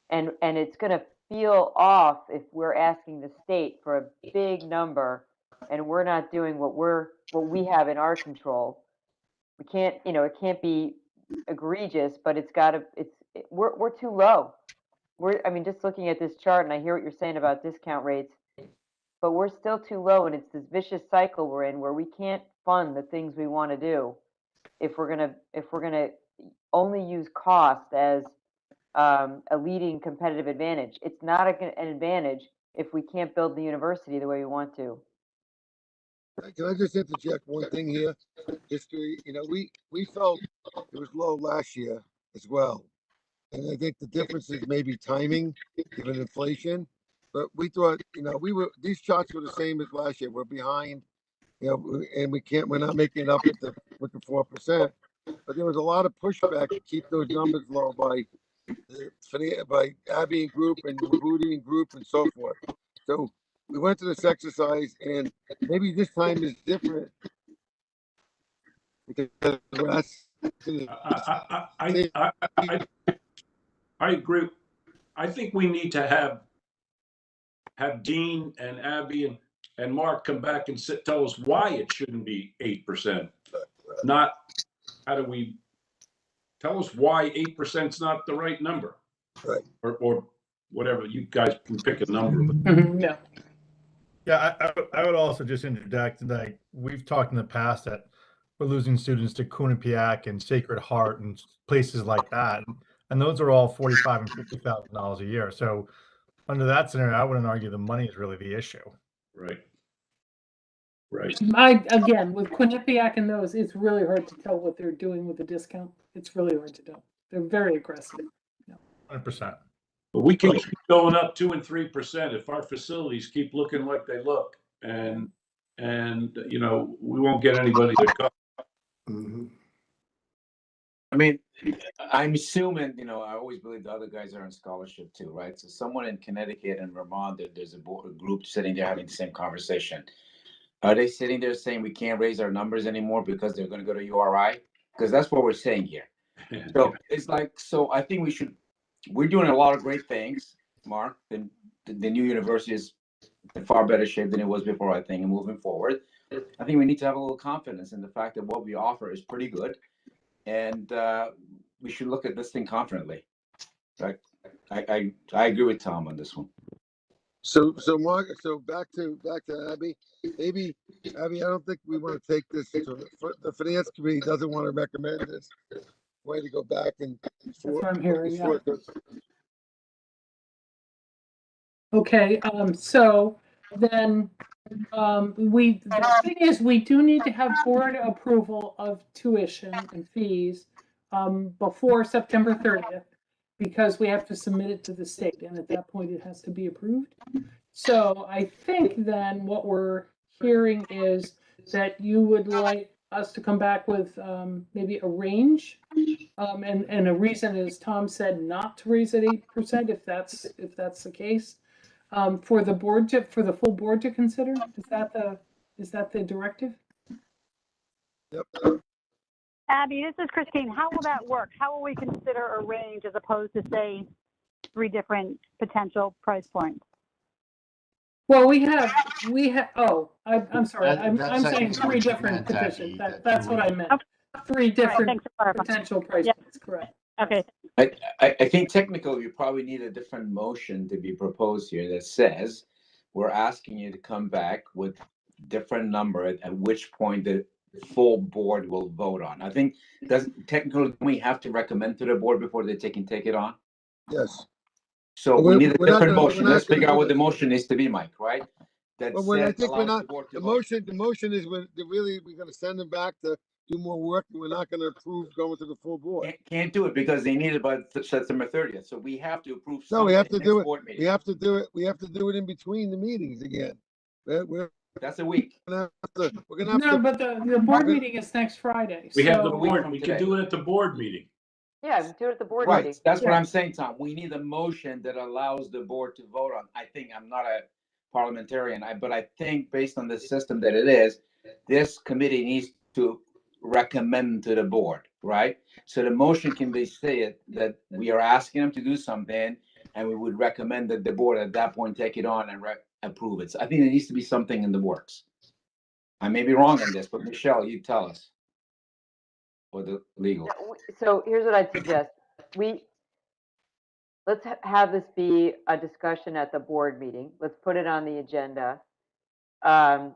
it's going to feel off if we're asking the state for a big number and we're not doing what we have in our control. We can't, it can't be egregious, but we're too low. Just looking at this chart, and I hear what you're saying about discount rates, but we're still too low, and it's this vicious cycle we're in where we can't fund the things we want to do if we're gonna only use cost as a leading competitive advantage. It's not an advantage if we can't build the university the way we want to. Can I just interject one thing here? History, we felt it was low last year as well. And I think the difference is maybe timing, given inflation. But we thought, these charts were the same as last year. We're behind, and we're not making it up with the 4%. But there was a lot of pushback to keep those numbers low by Abby and group and Labudie and group and so forth. So we went to this exercise, and maybe this time is different because I agree. I think we need to have Dean and Abby and Mark come back and tell us why it shouldn't be 8%. Not how do we tell us why 8% is not the right number, right? Or whatever. You guys can pick a number. Yeah. Yeah, I would also just interject that we've talked in the past that we're losing students to Quinnipiac and Sacred Heart and places like that, and those are all $45,000 and $50,000 a year. So Under that scenario, I wouldn't argue the money is really the issue. Right. Right. Again, with Quinnipiac and those, it's really hard to tell what they're doing with the discount. It's really hard to tell. They're very aggressive. 100%. But we can keep going up 2% and 3% if our facilities keep looking like they look, and you know, we won't get anybody to come. Mhm. I mean, I'm assuming, you know, I always believe the other guys are on scholarship too, right? So someone in Connecticut and Vermont, there's a group sitting there having the same conversation. Are they sitting there saying we can't raise our numbers anymore because they're going to go to URI? Because that's what we're saying here. So it's like, so I think we're doing a lot of great things, Mark. The new university is in far better shape than it was before, I think, and moving forward. I think we need to have a little confidence in the fact that what we offer is pretty good. And we should look at this thing confidently. Right? I agree with Tom on this one. So Mark, so back to Abby. Maybe Abby, I don't think we want to take this to the finance committee doesn't want to recommend this. Way to go back and That's what I'm hearing. Yeah. before it goes. Okay. So then the thing is, we do need to have board approval of tuition and fees before September 30th, because we have to submit it to the state, and at that point it has to be approved. So I think then what we're hearing is that you would like us to come back with maybe a range, and a reason, as Tom said, not to raise it 8% if that's the case. For the full board to consider? Is that the directive? Yep. Abby, this is Christine. How will that work? How will we consider a range as opposed to, say, 3 different potential price points? Well, we have. Oh, I'm sorry. I'm That's, I saying think, 3 what you different meant, Abby, petitions. that That's what I meant. 3 different potential price points. Correct. Okay. I think technically you probably need a different motion to be proposed here that says we're asking you to come back with different number at which point the full board will vote on. I think technically we have to recommend to the board before they take it on. Yes. So But we need a we're not different gonna- motion. we're not Let's figure gonna out do what the that. motion needs to be, Mike, right? That But I says think we're allows not, the board to the vote. motion is we're going to send them back to do more work. And we're not going to approve going to the full board. Can't do it because they need it by September 30th. So we have to approve No, something we have to next do it. board meeting. We have to do it. We have to do it in between the meetings again. That's a week. We're gonna have No, to. but the board meeting is next Friday. We have the so- board, we can do it at the board meeting. Yeah, do it at the board Right, meeting. that's what I'm saying, Tom. We need a motion that allows the board to vote on. I think, I'm not a parliamentarian, but I think based on the system that it is, this committee needs to recommend to the board, right? So the motion can be stated that we are asking them to do something, and we would recommend that the board at that point take it on and approve it. So I think there needs to be something in the works. I may be wrong on this, but Michelle, you tell us. Or the legal. So here's what I'd suggest. Let's have this be a discussion at the board meeting. Let's put it on the agenda. And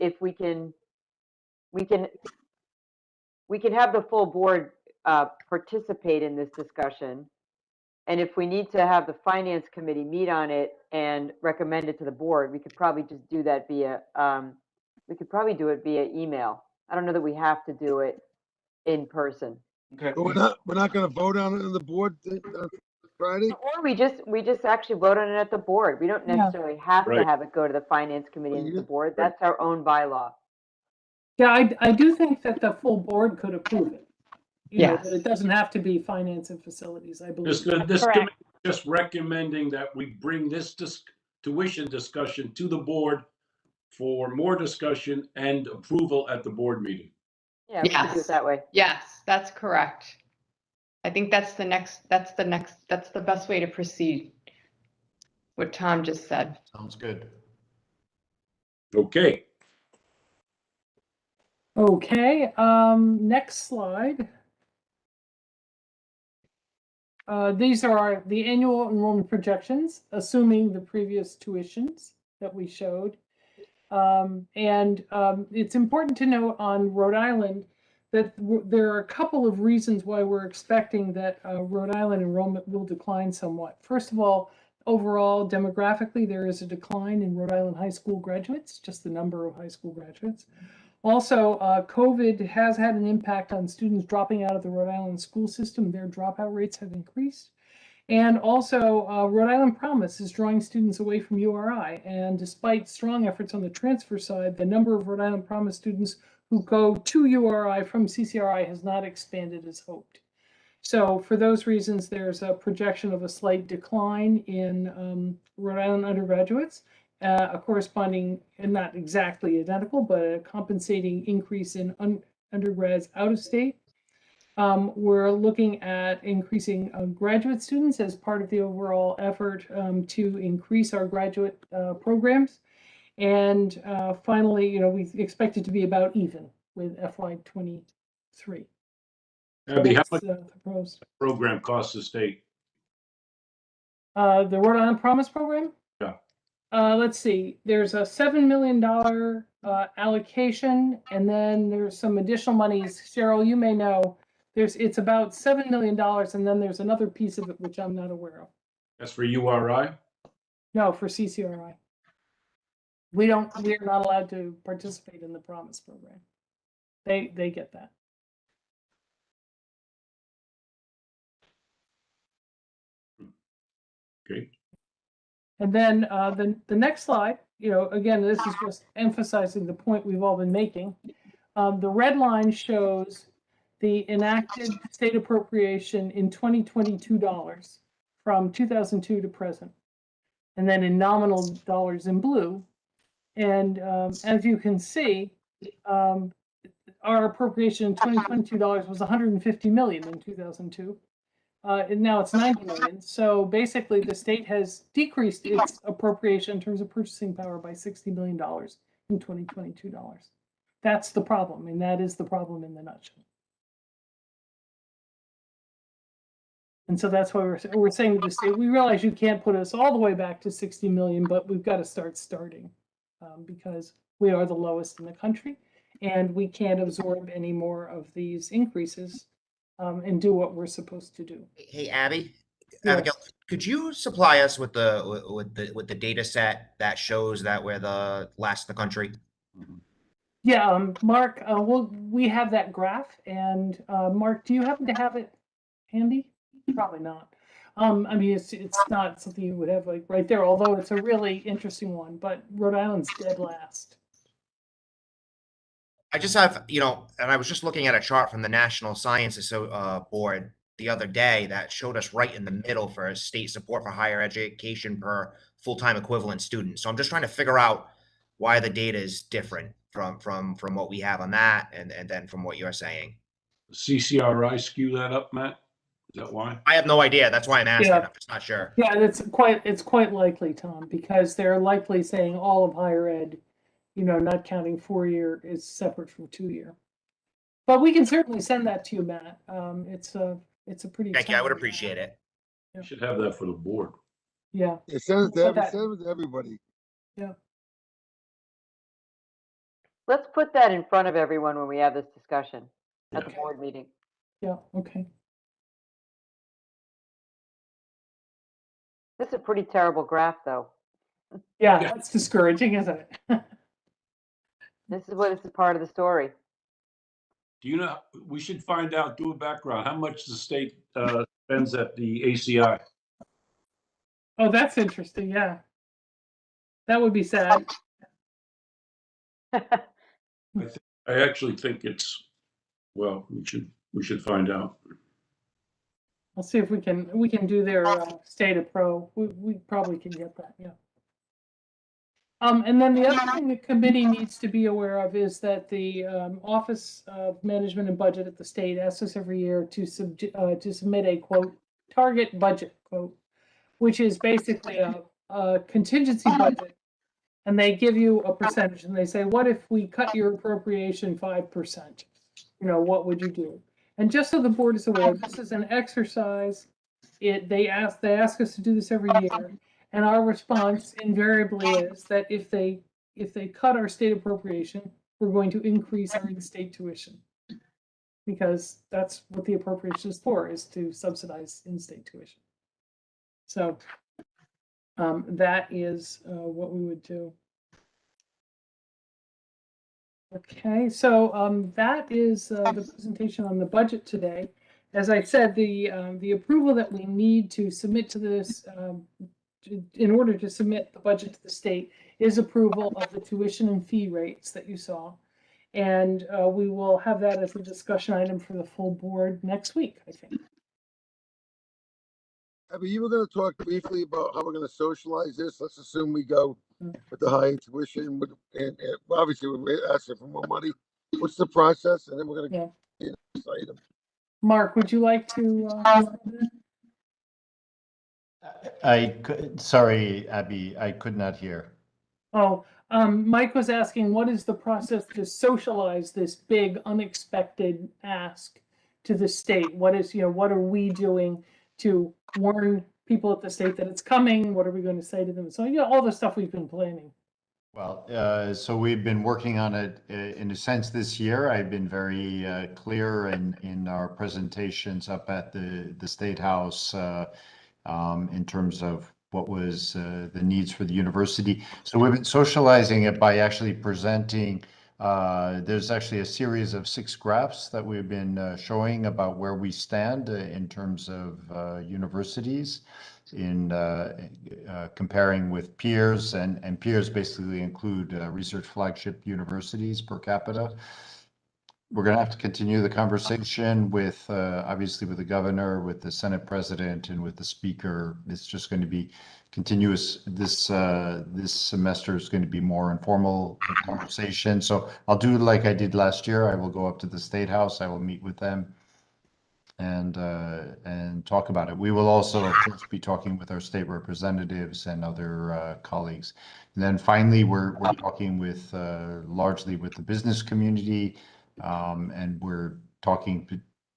if we can have the full board participate in this discussion. And if we need to have the finance committee meet on it and recommend it to the board, we could probably just do that via, we could probably do it via email. I don't know that we have to do it in person. Okay. But we're not going to vote on it on the board Friday. Or we just actually vote on it at the board. We don't necessarily have to have it go to the finance committee and the board. That's our own bylaw. Yeah, I do think that the full board could approve it. You know, Yes. that it doesn't have to be finance and facilities, I believe. This committee is just recommending that we bring this tuition discussion to the board for more discussion and approval at the board meeting. Yeah, we can do it that way. Yes, that's correct. I think that's the best way to proceed. What Tom just said. Sounds good. Okay. Okay, next slide. These are the annual enrollment projections, assuming the previous tuitions that we showed. It's important to note on Rhode Island that there are a couple of reasons why we're expecting that Rhode Island enrollment will decline somewhat. First of all, overall, demographically, there is a decline in Rhode Island high school graduates, just the number of high school graduates. Also, COVID has had an impact on students dropping out of the Rhode Island school system. Their dropout rates have increased. And also, Rhode Island Promise is drawing students away from URI. And despite strong efforts on the transfer side, the number of Rhode Island Promise students who go to URI from CCRI has not expanded as hoped. So for those reasons, there's a projection of a slight decline in Rhode Island undergraduates, a corresponding, and not exactly identical, but a compensating increase in undergrads out of state. We're looking at increasing graduate students as part of the overall effort to increase our graduate programs. And finally, we expect it to be about even with FY23. Abby, how That's much the proposed. program costs the state? The Rhode Island Promise Program? Yeah. Let's see, there's a $7 million allocation, and then there's some additional monies. Cheryl, you may know, it's about $7 million, and then there's another piece of it which I'm not aware of. That's for URI? No, for CCRI. We're not allowed to participate in the Promise Program. They get that. Okay. And then the next slide, again, this is just emphasizing the point we've all been making. The red line shows the enacted state appropriation in 2022 dollars from 2002 to present, and then in nominal dollars in blue. And as you can see, our appropriation in 2022 dollars was 150 million in 2002. And now it's 90 million. So basically the state has decreased its appropriation in terms of purchasing power by $60 million in 2022 dollars. That's the problem, and that is the problem in the nutshell. And so that's why we're saying to the state, we realize you can't put us all the way back to 60 million, but we've got to starting because we are the lowest in the country, and we can't absorb any more of these increases and do what we're supposed to do. Hey, Abby, Yes. Abigail, could you supply us with the data set that shows that we're the last in the country? Yeah, Mark, we have that graph, and Mark, do you happen to have it handy? Probably not. I mean, it's not something you would have like right there, although it's a really interesting one, but Rhode Island's dead last. I just have, and I was just looking at a chart from the National Science Board the other day that showed us right in the middle for state support for higher education per full-time equivalent student. So I'm just trying to figure out why the data is different from what we have on that and then from what you're saying. CCRI skew that up, Matt? Is that why? I have no idea. That's why I'm asking. Yeah. I'm just not sure. Yeah, it's quite likely, Tom, because they're likely saying all of higher ed, not counting 4-year is separate from 2-year. But we can certainly send that to you, Matt. It's a pretty. Thank you. I would appreciate it. You should have that for the board. Yeah. Send it to everybody. Yeah. Let's put that in front of everyone when we have this discussion at the board meeting. Yeah, okay. This is a pretty terrible graph, though. Yeah, that's discouraging, isn't it? This is what is a part of the story. Do you know, we should find out, do a background, how much the state spends at the ACI? Oh, that's interesting. Yeah. That would be sad. I actually think it's, well, we should find out. I'll see if we can do their state of pro. We probably can get that. Yeah. And then the other thing the committee needs to be aware of is that the Office of Management and Budget at the state asks us every year to submit a quote target budget quote, which is basically a contingency budget, and they give you a percentage and they say, what if we cut your appropriation 5%? What would you do? And just so the board is aware, this is an exercise. They ask us to do this every year. And our response invariably is that if they cut our state appropriation, we're going to increase our in-state tuition. because that's what the appropriation is for, is to subsidize in-state tuition. So that is what we would do. Okay, so that is the presentation on the budget today. As I said, the approval that we need to submit to this, in order to submit the budget to the state, is approval of the tuition and fee rates that you saw. And we will have that as a discussion item for the full board next week, I think. Abby, you were going to talk briefly about how we're going to socialize this. Let's assume we go with the high tuition, and obviously we're asking for more money. What's the process? And then we're going to get this item. Mark, would you like to? Sorry, Abby, I could not hear. Oh, Mike was asking, what is the process to socialize this big unexpected ask to the state? What is, what are we doing to warn people at the state that it's coming? What are we going to say to them? So, all the stuff we've been planning. Well, so we've been working on it in a sense this year. I've been very clear in our presentations up at the State House in terms of what was the needs for the university. So we've been socializing it by actually presenting. There's actually a series of 6 graphs that we've been showing about where we stand in terms of universities in comparing with peers, and peers basically include research flagship universities per capita. We're going to have to continue the conversation with, obviously, with the governor, with the Senate president, and with the speaker. It's just going to be continuous. This semester is going to be more informal conversation. So I'll do like I did last year. I will go up to the State House. I will meet with them and talk about it. We will also, of course, be talking with our state representatives and other colleagues. And then finally, we're talking with largely with the business community. And we're talking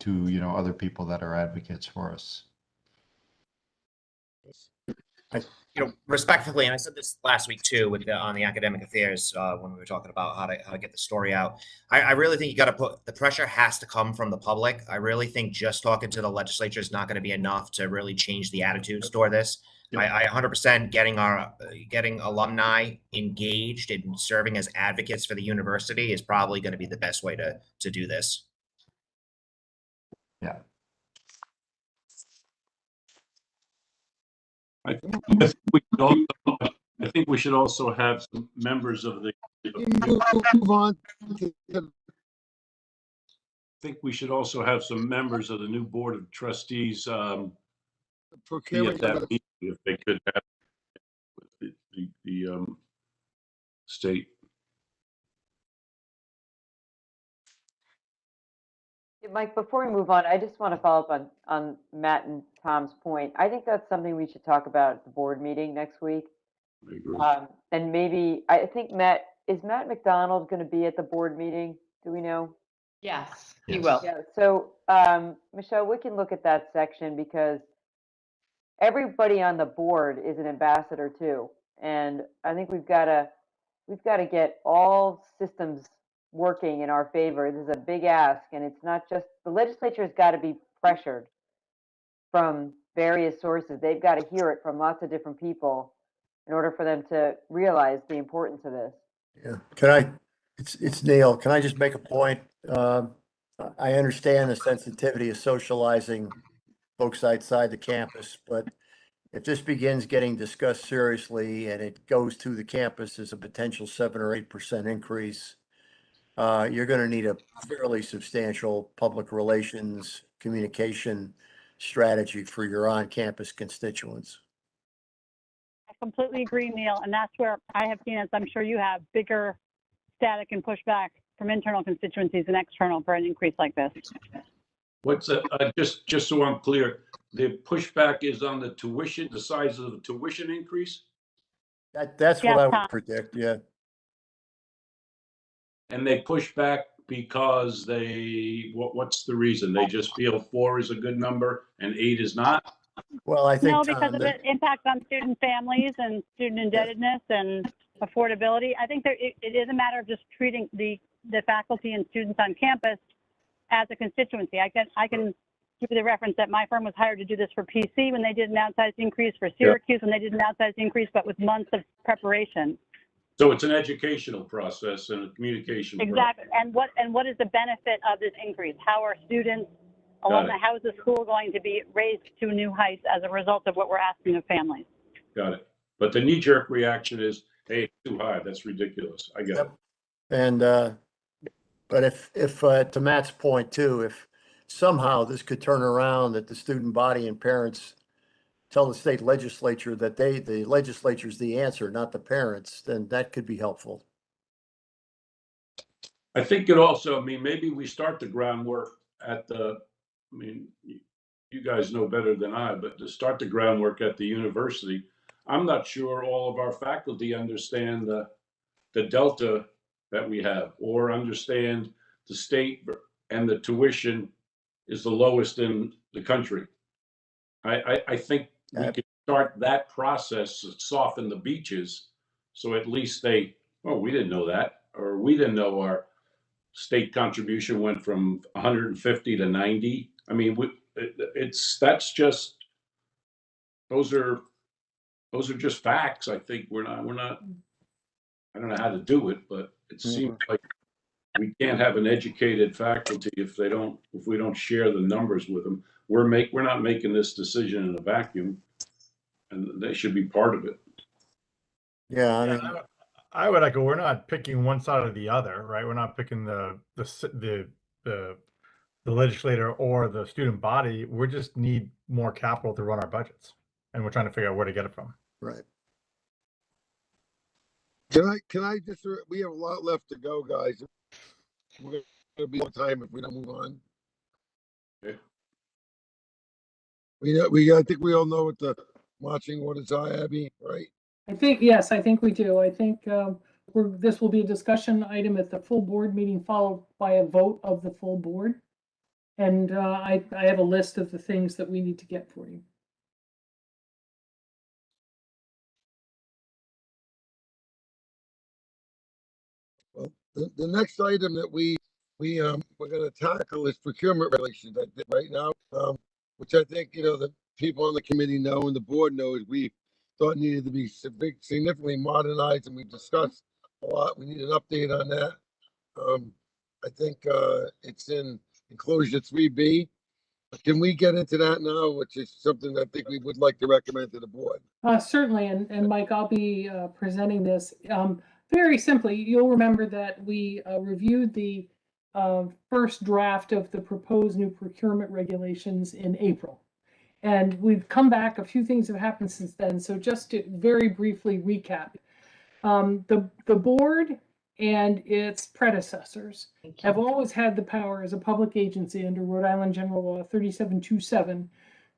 to other people that are advocates for us. Respectfully, and I said this last week too, with on the academic affairs when we were talking about how to get the story out. I really think you got to put the pressure has to come from the public. I really think just talking to the legislature is not going to be enough to really change the attitudes toward this. I 100% getting alumni engaged and serving as advocates for the university is probably going to be the best way to do this. Yeah. I think we should also have some members of the. Move on. I think we should also have some members of the new board of trustees be at that meeting if they could have with the state. Mike, before we move on, I just want to follow up on Matt and Tom's point. I think that's something we should talk about at the board meeting next week. I agree. And maybe, I think Matt McDonald going to be at the board meeting? Do we know? Yes, he will. Yeah, so Michelle, we can look at that section because everybody on the board is an ambassador too. And I think we've got to get all systems working in our favor. This is a big ask, and it's not just the legislature has got to be pressured from various sources. They've got to hear it from lots of different people in order for them to realize the importance of this. Yeah, it's Neil. Can I just make a point? I understand the sensitivity of socializing folks outside the campus, but if this begins getting discussed seriously and it goes to the campus as a potential 7 or 8% increase, you're going to need a fairly substantial public relations communication strategy for your on-campus constituents. I completely agree, Neil, and that's where I have seen, as I'm sure you have, bigger static and pushback from internal constituencies and external for an increase like this. What's just so I'm clear, the pushback is on the tuition, the size of the tuition increase? That's what I would predict, yeah. And they push back because what's the reason? They just feel 4 is a good number and 8 is not? Well, I think, no, because of the impact on student families and student indebtedness and affordability. I think it is a matter of just treating the faculty and students on campus as a constituency. I can give you the reference that my firm was hired to do this for PC when they did an outsized increase, for Syracuse when they did an outsized increase, but with months of preparation. So it's an educational process and a communication process. Exactly. And what is the benefit of this increase? How are students, Got it. how is the school going to be raised to new heights as a result of what we're asking of families? Got it. But the knee-jerk reaction is, hey, it's too high. That's ridiculous. I get it. And, but if, to Matt's point too, if somehow this could turn around, that the student body and parents tell the state legislature that the legislature's the answer, not the parents, then that could be helpful. I think it also, I mean, maybe we start the groundwork at the, I mean, you guys know better than I, but to start the groundwork at the university, I'm not sure all of our faculty understand the delta that we have, or understand the state and the tuition is the lowest in the country. I think we could start that process to soften the beaches, so at least they, oh, we didn't know that, or we didn't know our state contribution went from 150 to 90. I mean, that's just, those are just facts. I think we're not, I don't know how to do it, but it seems like we can't have an educated faculty if we don't share the numbers with them. We're not making this decision in a vacuum, and they should be part of it. Yeah, I mean, I would echo, we're not picking one side or the other, right? We're not picking the legislator or the student body. We just need more capital to run our budgets, and we're trying to figure out where to get it from. right. Can I just, we have a lot left to go, guys. We're gonna be on time if we don't move on. Okay. I think we all know what the marching orders are, Abby, right? I think, yes, I think we do. I think this will be a discussion item at the full board meeting, followed by a vote of the full board. And I have a list of the things that we need to get for you. Well, the next item that we're going to tackle is procurement regulations. I think right now, which I think the people on the committee know and the board knows we thought needed to be significantly modernized, and we've discussed a lot. We need an update on that. I think it's in enclosure 3B. Can we get into that now, which is something I think we would like to recommend to the board? Certainly, and Mike, I'll be presenting this. Very simply, you'll remember that we reviewed the first draft of the proposed new procurement regulations in April. And we've come back, a few things have happened since then. So just to very briefly recap, the board and its predecessors have always had the power as a public agency under Rhode Island General Law 3727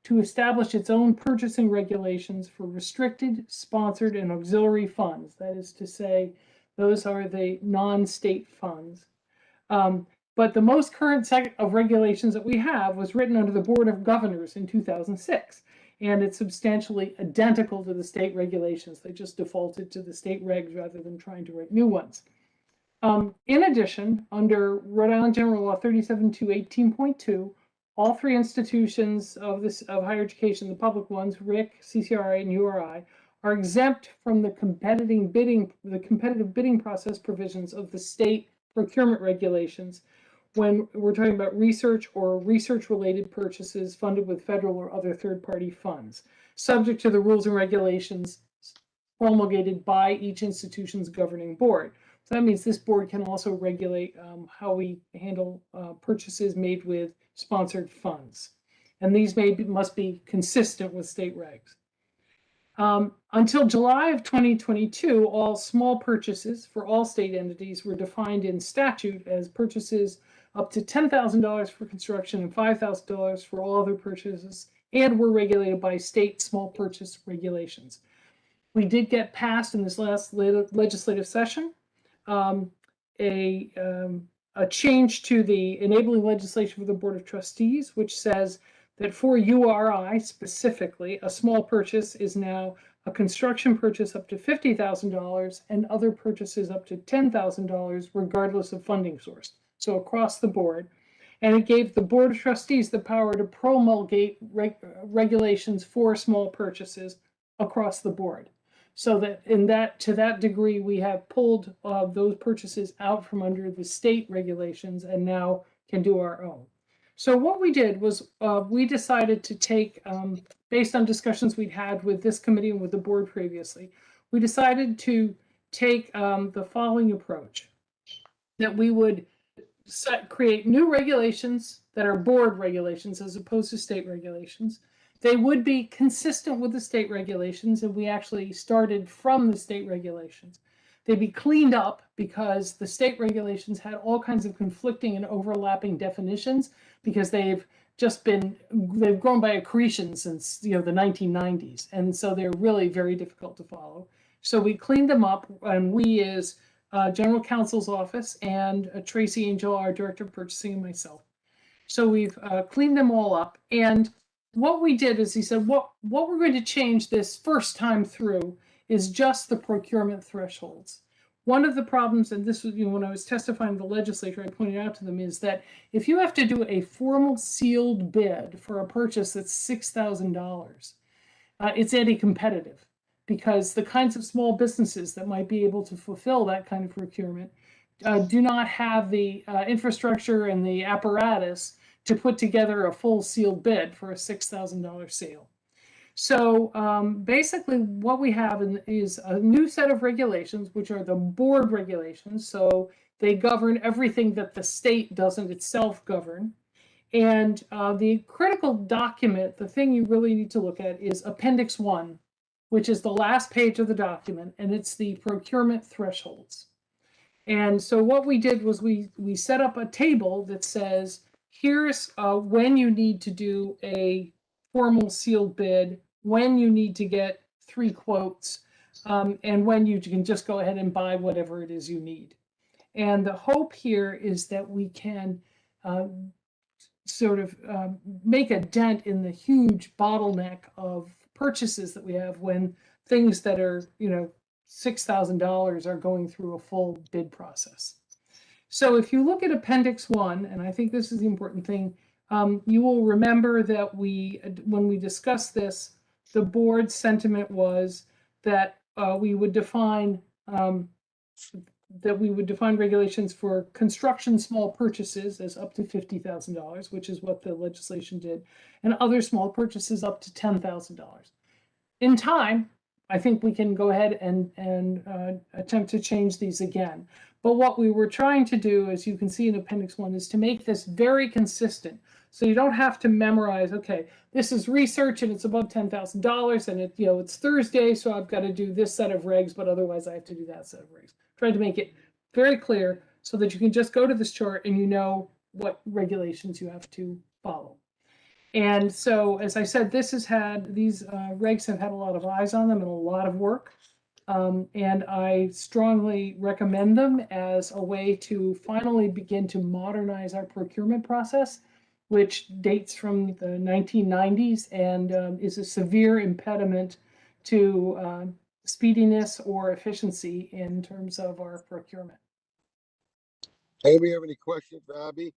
to establish its own purchasing regulations for restricted, sponsored, and auxiliary funds. That is to say, those are the non-state funds. But the most current set of regulations that we have was written under the Board of Governors in 2006. And it's substantially identical to the state regulations. They just defaulted to the state regs rather than trying to write new ones. In addition, under Rhode Island General Law 37-18.2, all three institutions of higher education, the public ones, RIC, CCRI, and URI, are exempt from the competitive bidding process provisions of the state procurement regulations when we're talking about research or research-related purchases funded with federal or other third-party funds, subject to the rules and regulations promulgated by each institution's governing board. So that means this board can also regulate how we handle purchases made with sponsored funds. And these must be consistent with state regs. Until July of 2022, all small purchases for all state entities were defined in statute as purchases up to $10,000 for construction and $5,000 for all other purchases, and were regulated by state small purchase regulations. We did get passed in this last legislative session a change to the enabling legislation for the Board of Trustees, which says that for URI specifically, a small purchase is now a construction purchase up to $50,000 and other purchases up to $10,000 regardless of funding source. So across the board. And it gave the Board of Trustees the power to promulgate regulations for small purchases across the board. So that to that degree, we have pulled those purchases out from under the state regulations and now can do our own. So what we did was we decided to take, based on discussions we'd had with this committee and with the board previously, we decided to take the following approach: that we would create new regulations that are board regulations as opposed to state regulations. They would be consistent with the state regulations, and we actually started from the state regulations. They'd be cleaned up because the state regulations had all kinds of conflicting and overlapping definitions because they've grown by accretion since the 1990s, and so they're really very difficult to follow. So we cleaned them up, and we as General Counsel's office and Tracy Angel, our Director of Purchasing, and myself. So we've cleaned them all up. And what we did is he said, what we're going to change this first time through is just the procurement thresholds. One of the problems, and this was, when I was testifying to the legislature, I pointed out to them, is that if you have to do a formal sealed bid for a purchase that's $6,000, it's anti-competitive, because the kinds of small businesses that might be able to fulfill that kind of procurement do not have the infrastructure and the apparatus to put together a full sealed bid for a $6,000 sale. So basically what we have is a new set of regulations, which are the board regulations. So they govern everything that the state doesn't itself govern. And the critical document, the thing you really need to look at, is Appendix 1, which is the last page of the document, and it's the procurement thresholds. And so what we did was we set up a table that says, here's when you need to do a formal sealed bid, when you need to get 3 quotes, and when you can just go ahead and buy whatever it is you need. And the hope here is that we can sort of make a dent in the huge bottleneck of purchases that we have when things that are, $6,000 are going through a full bid process. So if you look at Appendix 1, and I think this is the important thing, you will remember that when we discussed this, the board's sentiment was that we would define regulations for construction small purchases as up to $50,000, which is what the legislation did, and other small purchases up to $10,000. In time, I think we can go ahead and attempt to change these again. But what we were trying to do, as you can see in Appendix 1, is to make this very consistent. So you don't have to memorize, okay, this is research and it's above $10,000 and it's Thursday, so I've got to do this set of regs, but otherwise I have to do that set of regs. Trying to make it very clear so that you can just go to this chart and you know what regulations you have to follow. And so, as I said, these regs have had a lot of eyes on them and a lot of work. And I strongly recommend them as a way to finally begin to modernize our procurement process, which dates from the 1990s and is a severe impediment to speediness or efficiency in terms of our procurement. Anybody have any questions for Abby?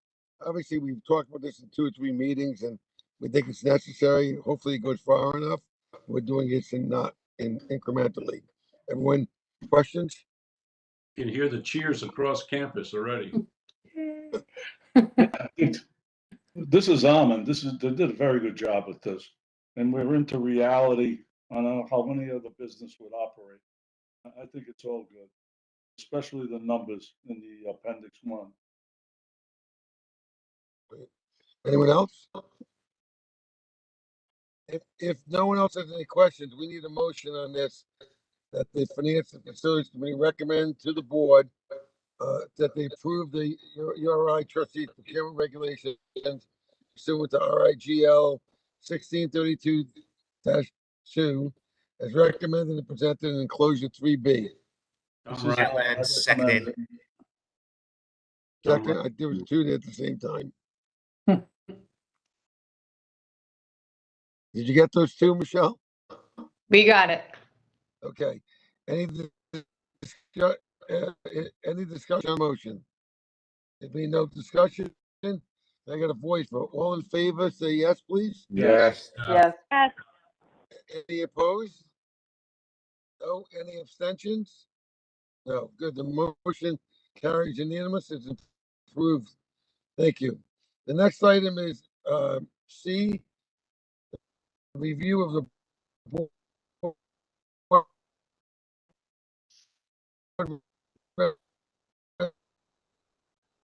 Obviously, we've talked about this in 2 or 3 meetings, and we think it's necessary. Hopefully, it goes far enough. We're doing this not incrementally. Everyone, questions? You can hear the cheers across campus already. This is Almond. They did a very good job with this, and we're into reality. I don't know how any other business would operate. I think it's all good, especially the numbers in the Appendix 1. Anyone else? If no one else has any questions, we need a motion on this, that the Finance and Facilities Committee recommend to the board that they approve the URI Trustees procurement regulations pursuant to RIGL 1632-2 as recommended and presented in enclosure 3B. Alan, seconded. Second, there was 2 at the same time. Did you get those 2, Michelle? We got it. Okay. Any discussion on motion? There being no discussion, the I got a voice vote. All in favor, say yes, please. Yes. Yes. Yes. Any opposed? No. Any abstentions? No. Good. The motion carries unanimous. It's approved. Thank you. The next item is C, review of the board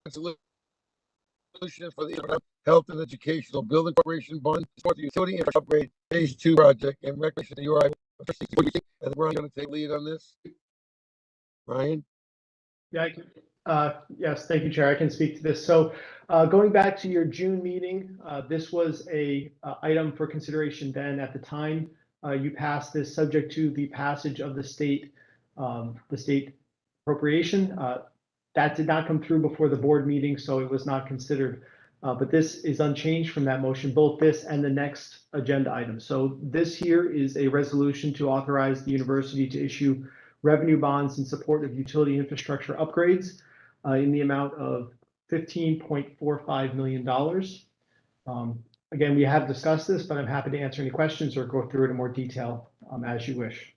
resolution for the Health and Educational Building Corporation bond for the utility infrastructure upgrade phase 2 project and recognition of the URI. And Brian, going to take lead on this. Brian? Yeah, yes, thank you, Chair. I can speak to this. So going back to your June meeting, this was a item for consideration then. At the time, you passed this subject to the passage of the state appropriation. That did not come through before the board meeting, so it was not considered. But this is unchanged from that motion, both this and the next agenda item. So this here is a resolution to authorize the university to issue revenue bonds in support of utility infrastructure upgrades in the amount of $15.45 million. Again, we have discussed this, but I'm happy to answer any questions or go through it in more detail as you wish.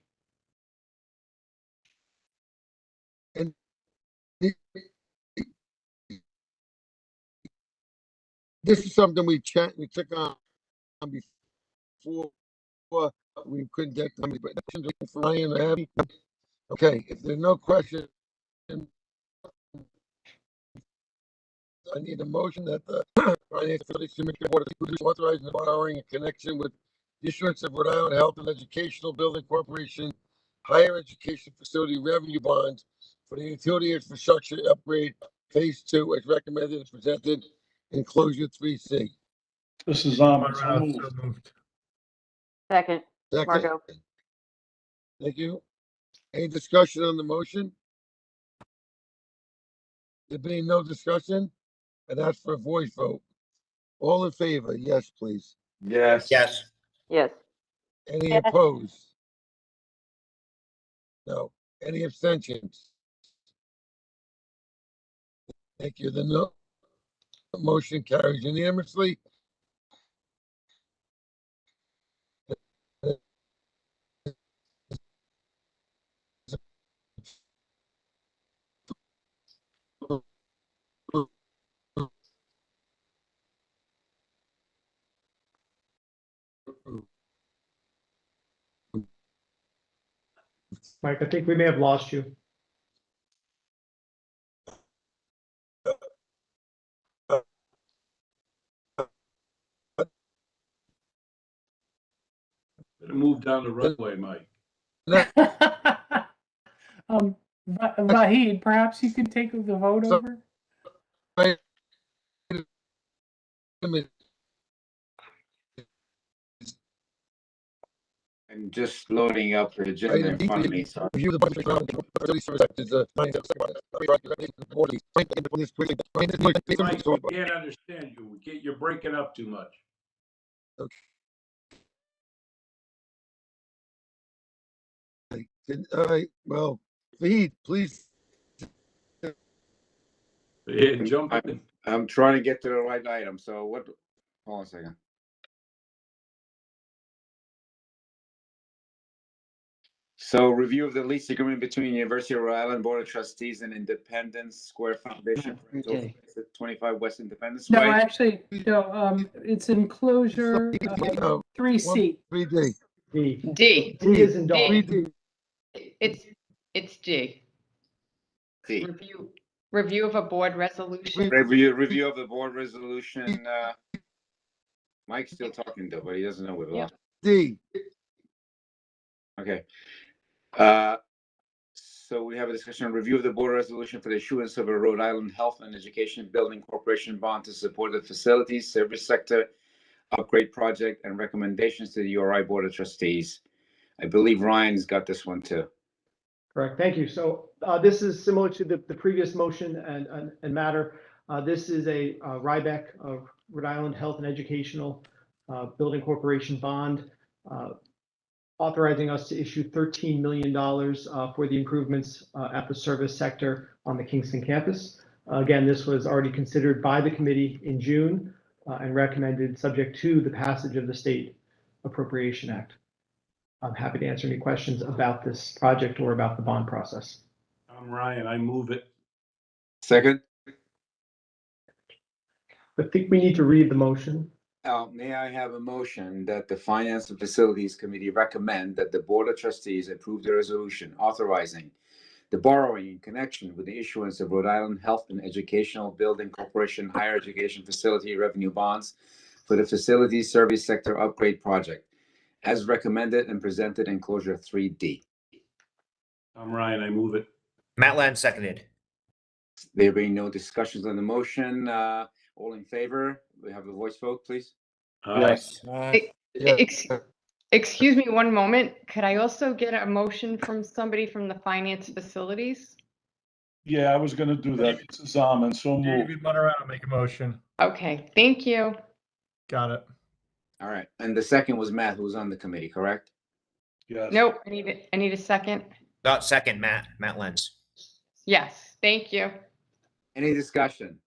And this is something we took on before we couldn't get them. But for Ryan and Abby. Okay, if there's no question, I need a motion that the Finance Committee Board of authorizing the borrowing in connection with the issuance of Rhode Island Health and Educational Building Corporation higher education facility revenue bonds for the utility infrastructure upgrade phase 2 as recommended and presented in closure 3C. This is So so moved. moved. Second. Second. Margot. Thank you. Any discussion on the motion? There being no discussion, and that's for a voice vote. All in favor, yes, please. Yes. Yes. Yes. Any Yes. opposed? No. Any abstentions? Thank you. The motion carries unanimously. Mike, I think we may have lost you. Better move down the runway, Mike. Vahid, perhaps you could take the vote over? I'm just loading up the agenda in front of me. So. Review the budget Mike, we can't understand you. You're breaking up too much. Okay. All right. Well, Vahid, please. Yeah, jump in. I'm trying to get to the right item. So what? Hold on a second. So review of the lease agreement between University of Rhode Island Board of Trustees and Independence Square Foundation for 25 West Independence No, Way. actually, no, it's enclosure 3C. 3D. D. D. D is in dog. It's D. D. Review of a board resolution. Review of the board resolution. Mike's still talking though, but he doesn't know we've lost. D. Okay. So we have a discussion on review of the board resolution for the issuance of a Rhode Island Health and Education Building Corporation bond to support the facilities service sector upgrade project and recommendations to the URI Board of Trustees. I believe Ryan's got this one too. Correct. Thank you. So this is similar to the previous motion and matter. This is a RIBEC of Rhode Island Health and Educational Building Corporation bond authorizing us to issue $13 million for the improvements at the service sector on the Kingston campus. Again, this was already considered by the committee in June. and recommended subject to the passage of the State Appropriation Act. I'm happy to answer any questions about this project or about the bond process. I'm Ryan, I move it. Second, I think we need to read the motion. may I have a motion that the Finance and Facilities Committee recommend that the Board of Trustees approve the resolution authorizing the borrowing in connection with the issuance of Rhode Island Health and Educational Building Corporation Higher Education Facility Revenue Bonds for the Facilities Service Sector Upgrade Project, as recommended and presented in Enclosure 3D. I'm Ryan, I move it. Matt Lang seconded. There being no discussions on the motion, all in favor, we have a voice vote, please. Yes. Excuse me one moment. Could I also get a motion from somebody from the finance facilities? Yeah, I was gonna do that. This is Zaman, so moved. David Monterano, make a motion. Okay, thank you. Got it. All right, and the second was Matt, who was on the committee, correct? Yes. Nope, I need a second. Second, Matt Lenz. Yes, thank you. Any discussion?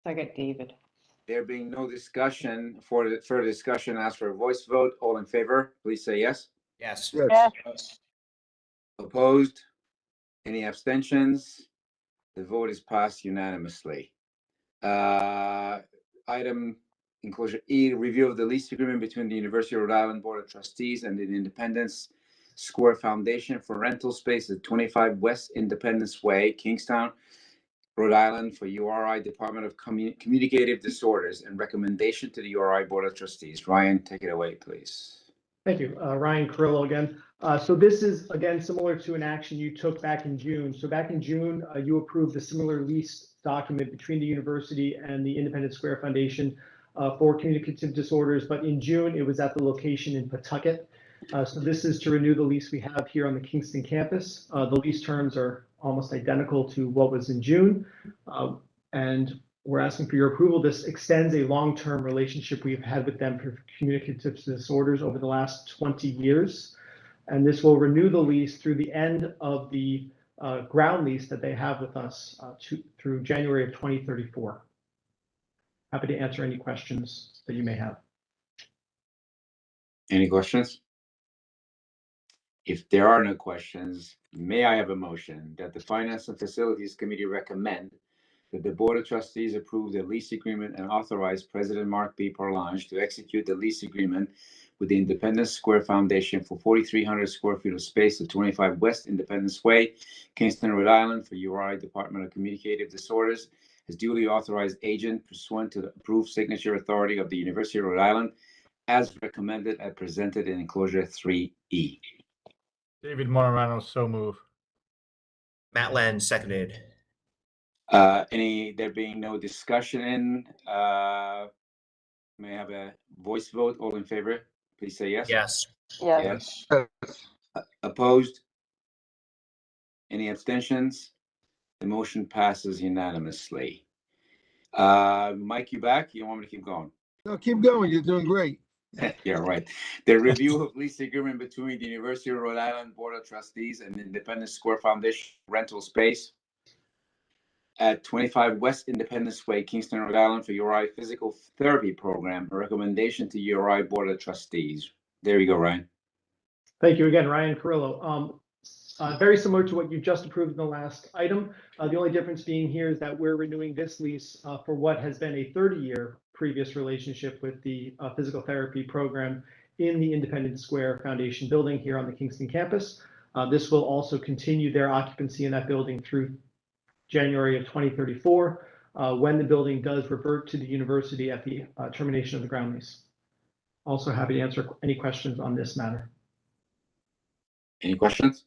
Second, David. There being no discussion, for the further discussion, ask for a voice vote. All in favor, please say yes. Yes. Yes. Yes. Opposed? Any abstentions? The vote is passed unanimously. Item Enclosure E, review of the lease agreement between the University of Rhode Island Board of Trustees and the Independence Square Foundation for rental space at 25 West Independence Way, Kingstown, Rhode Island, for URI Department of Communicative Disorders, and recommendation to the URI Board of Trustees. Ryan, take it away, please. Thank you. Ryan Carrillo again. So this is, again, similar to an action you took back in June. So back in June, you approved a similar lease document between the university and the Independence Square Foundation for communicative disorders. But in June, it was at the location in Pawtucket. So this is to renew the lease we have here on the Kingston campus. The lease terms are almost identical to what was in June. And we're asking for your approval. This extends a long-term relationship we've had with them for communicative disorders over the last 20 years. And this will renew the lease through the end of the ground lease that they have with us through January of 2034. Happy to answer any questions that you may have. Any questions? If there are no questions, may I have a motion that the Finance and Facilities Committee recommend that the Board of Trustees approve the lease agreement and authorize President Mark B. Parlange to execute the lease agreement with the Independence Square Foundation for 4,300 square feet of space at 25 West Independence Way, Kingston, Rhode Island, for URI Department of Communicative Disorders, as duly authorized agent pursuant to the approved signature authority of the University of Rhode Island, as recommended and presented in Enclosure 3E. David Monterano, so move. Matt Lenz seconded. There being no discussion, may I have a voice vote? All in favor, please say yes. Yes. Yes. Opposed? Any abstentions? The motion passes unanimously. Mike, you back? You want me to keep going? No, keep going. You're doing great. Yeah, right. The review of lease agreement between the University of Rhode Island Board of Trustees and the Independence Square Foundation rental space at 25 West Independence Way, Kingston, Rhode Island, for URI Physical Therapy Program, a recommendation to URI Board of Trustees. There you go, Ryan. Thank you again, Ryan Carrillo. Very similar to what you just approved in the last item. The only difference being here is that we're renewing this lease for what has been a 30-year previous relationship with the physical therapy program in the Independence Square Foundation building here on the Kingston campus. This will also continue their occupancy in that building through January of 2034, when the building does revert to the university at the termination of the ground lease. Also happy to answer any questions on this matter. Any questions?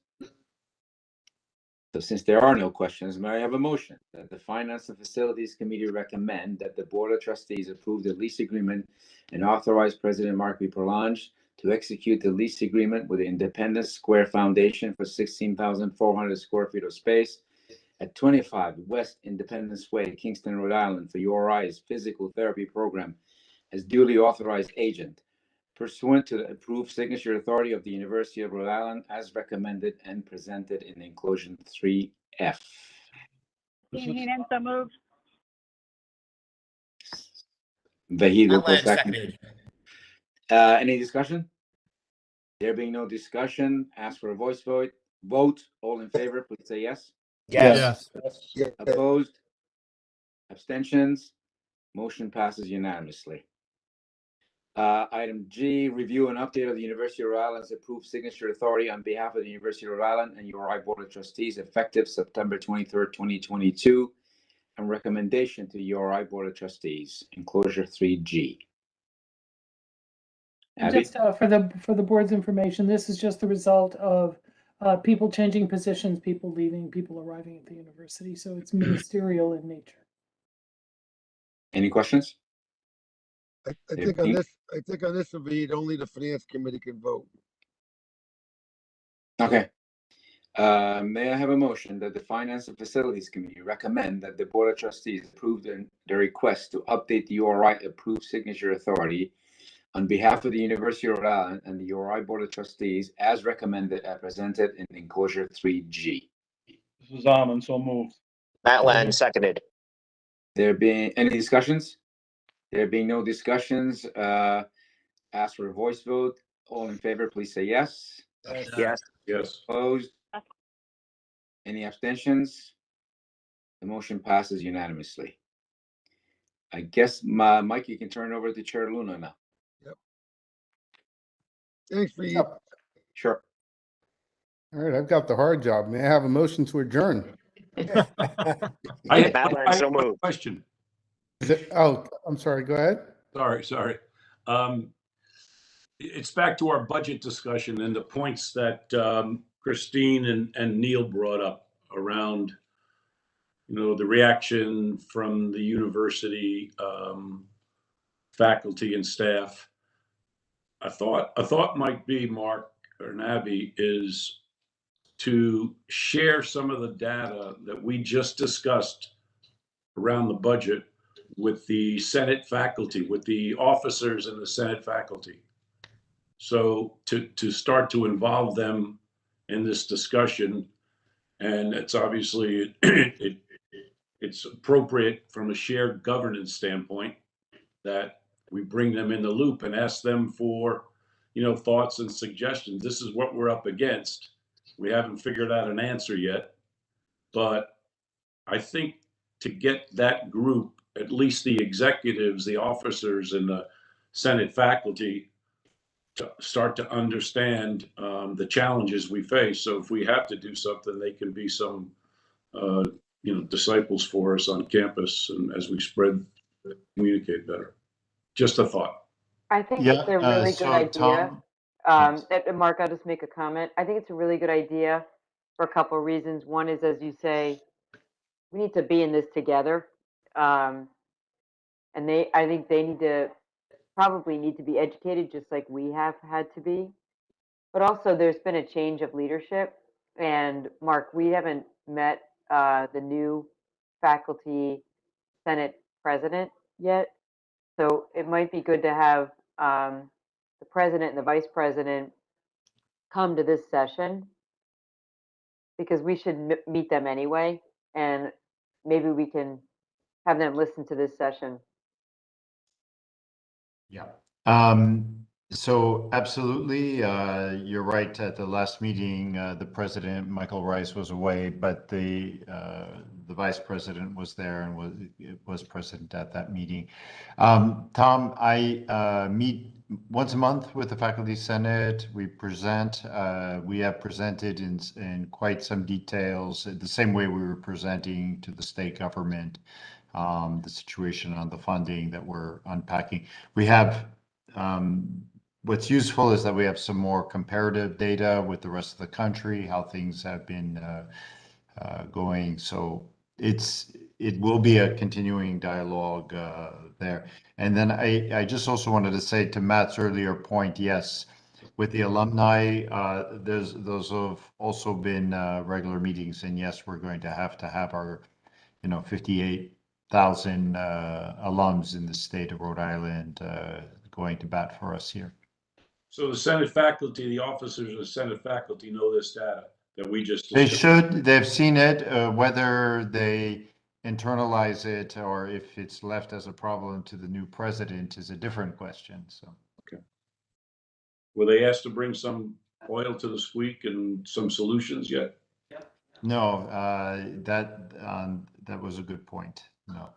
So since there are no questions, may I have a motion that the Finance and Facilities Committee recommend that the Board of Trustees approve the lease agreement and authorize President Mark B. Parlange to execute the lease agreement with the Independence Square Foundation for 16,400 square feet of space at 25 West Independence Way, Kingston, Rhode Island, for URI's physical therapy program as duly authorized agent pursuant to the approved signature authority of the University of Rhode Island, as recommended and presented in Enclosure 3F. Dean Heenan, so moved. Vehicle for Alan second. seconded. Any discussion? There being no discussion, ask for a voice vote. Vote. All in favor, please say yes. Yes. Yeah. Opposed? Abstentions? Motion passes unanimously. Item G, review and update of the University of Rhode Island's approved signature authority on behalf of the University of Rhode Island and URI Board of Trustees effective September 23rd, 2022, and recommendation to URI Board of Trustees, enclosure 3G. And Abby? just for the board's information, this is just the result of people changing positions, people leaving, people arriving at the university. So it's ministerial in nature. Any questions? I think on this, Avid, only the finance committee can vote. Okay. May I have a motion that the Finance and Facilities Committee recommend that the Board of Trustees approve the request to update the URI approved signature authority on behalf of the University of Rhode Island and the URI Board of Trustees as recommended and presented in enclosure 3G. This is Almond, so moved. Matt Len seconded. There being any discussions? There being no discussions, ask for a voice vote. All in favor, please say yes. Yes. Yes. Opposed? Any abstentions? The motion passes unanimously. I guess, Mike, you can turn it over to Chair Luna now. Thanks, Reed. Sure. All right, I've got the hard job. May I have a motion to adjourn? I Matt Len, so have a moved. question. Oh, I'm sorry. Go ahead. Sorry. It's back to our budget discussion and the points that Christine and Neil brought up around, the reaction from the university faculty and staff. A thought might be, Mark or Abby, is to share some of the data that we just discussed around the budget with the Senate faculty, with the officers in the Senate faculty. So to start to involve them in this discussion, and it's obviously it's appropriate from a shared governance standpoint that we bring them in the loop and ask them for, thoughts and suggestions. This is what we're up against. We haven't figured out an answer yet, but I think to get that group, at least the executives, the officers, and the Senate faculty, to start to understand the challenges we face. So if we have to do something, they can be some, disciples for us on campus, and as we communicate better. Just a thought. I think Yeah, it's a really good idea. Tom, And Mark, I'll just make a comment. I think it's a really good idea for a couple of reasons. One is, as you say, we need to be in this together. And I think they probably need to be educated just like we have had to be. But also there's been a change of leadership. And Mark, we haven't met the new faculty Senate president yet. So it might be good to have the president and the vice president come to this session, because we should meet them anyway, and maybe we can have them listen to this session. Yeah. So absolutely, you're right. At the last meeting, the president, Michael Rice, was away, but the vice president was there and was present at that meeting. Tom, I meet once a month with the Faculty Senate. We present. We have presented in quite some details, the same way we were presenting to the state government, the situation on the funding that we're unpacking. We have. What's useful is that we have some more comparative data with the rest of the country, how things have been going. So it will be a continuing dialogue there. And then I just also wanted to say to Matt's earlier point, yes, with the alumni, those have also been regular meetings, and yes, we're going to have our 58,000 alums in the state of Rhode Island going to bat for us here. So the Senate faculty, the officers of the Senate faculty know this data that we just They discussed. should. They've seen it. Whether they internalize it or if it's left as a problem to the new president is a different question, so. Were they asked to bring some oil to the squeak and some solutions yet? No, that was a good point. No.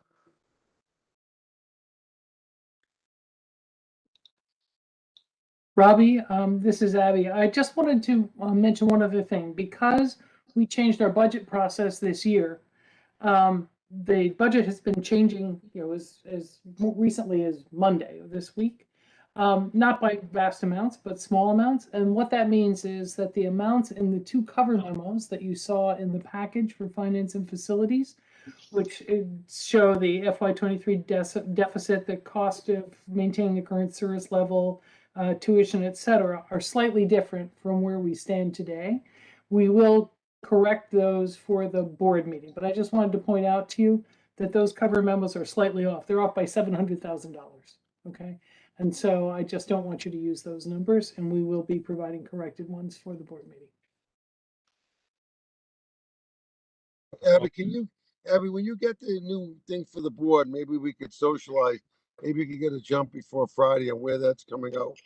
Robbie, this is Abby. I just wanted to mention one other thing. Because we changed our budget process this year, the budget has been changing, as more recently as Monday of this week. Not by vast amounts, but small amounts. And what that means is that the amounts in the two cover memos that you saw in the package for finance and facilities, which show the FY23 deficit, the cost of maintaining the current service level, tuition, et cetera, are slightly different from where we stand today. We will correct those for the board meeting, but I just wanted to point out to you that those cover memos are slightly off. They're off by $700,000, okay? And so I just don't want you to use those numbers, and we will be providing corrected ones for the board meeting. Abby, when you get the new thing for the board, maybe we could socialize. Maybe we could get a jump before Friday on where that's coming out.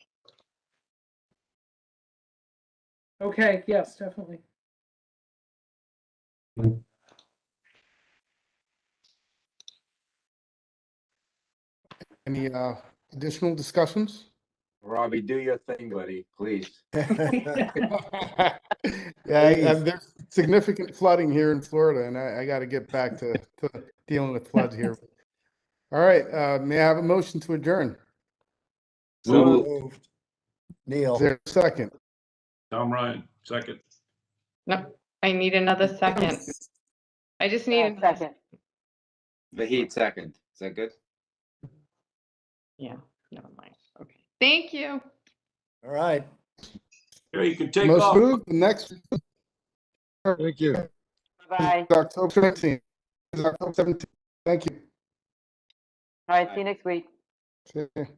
Okay, yes, definitely. Any additional discussions? Robbie, do your thing, buddy, please. Yeah, there's significant flooding here in Florida, and I got to get back to dealing with floods here. All right, may I have a motion to adjourn? So moved. Neil. Is there a second? Tom Ryan, second. No, I need another second. I just need another Second. Vahid, second. Is that good? Yeah, never mind. Okay. Thank you. All right. Here, you can take Most off. moved. The next. Thank you. Bye. October 17th. October 17th. Thank you. All right, see you next week. Okay.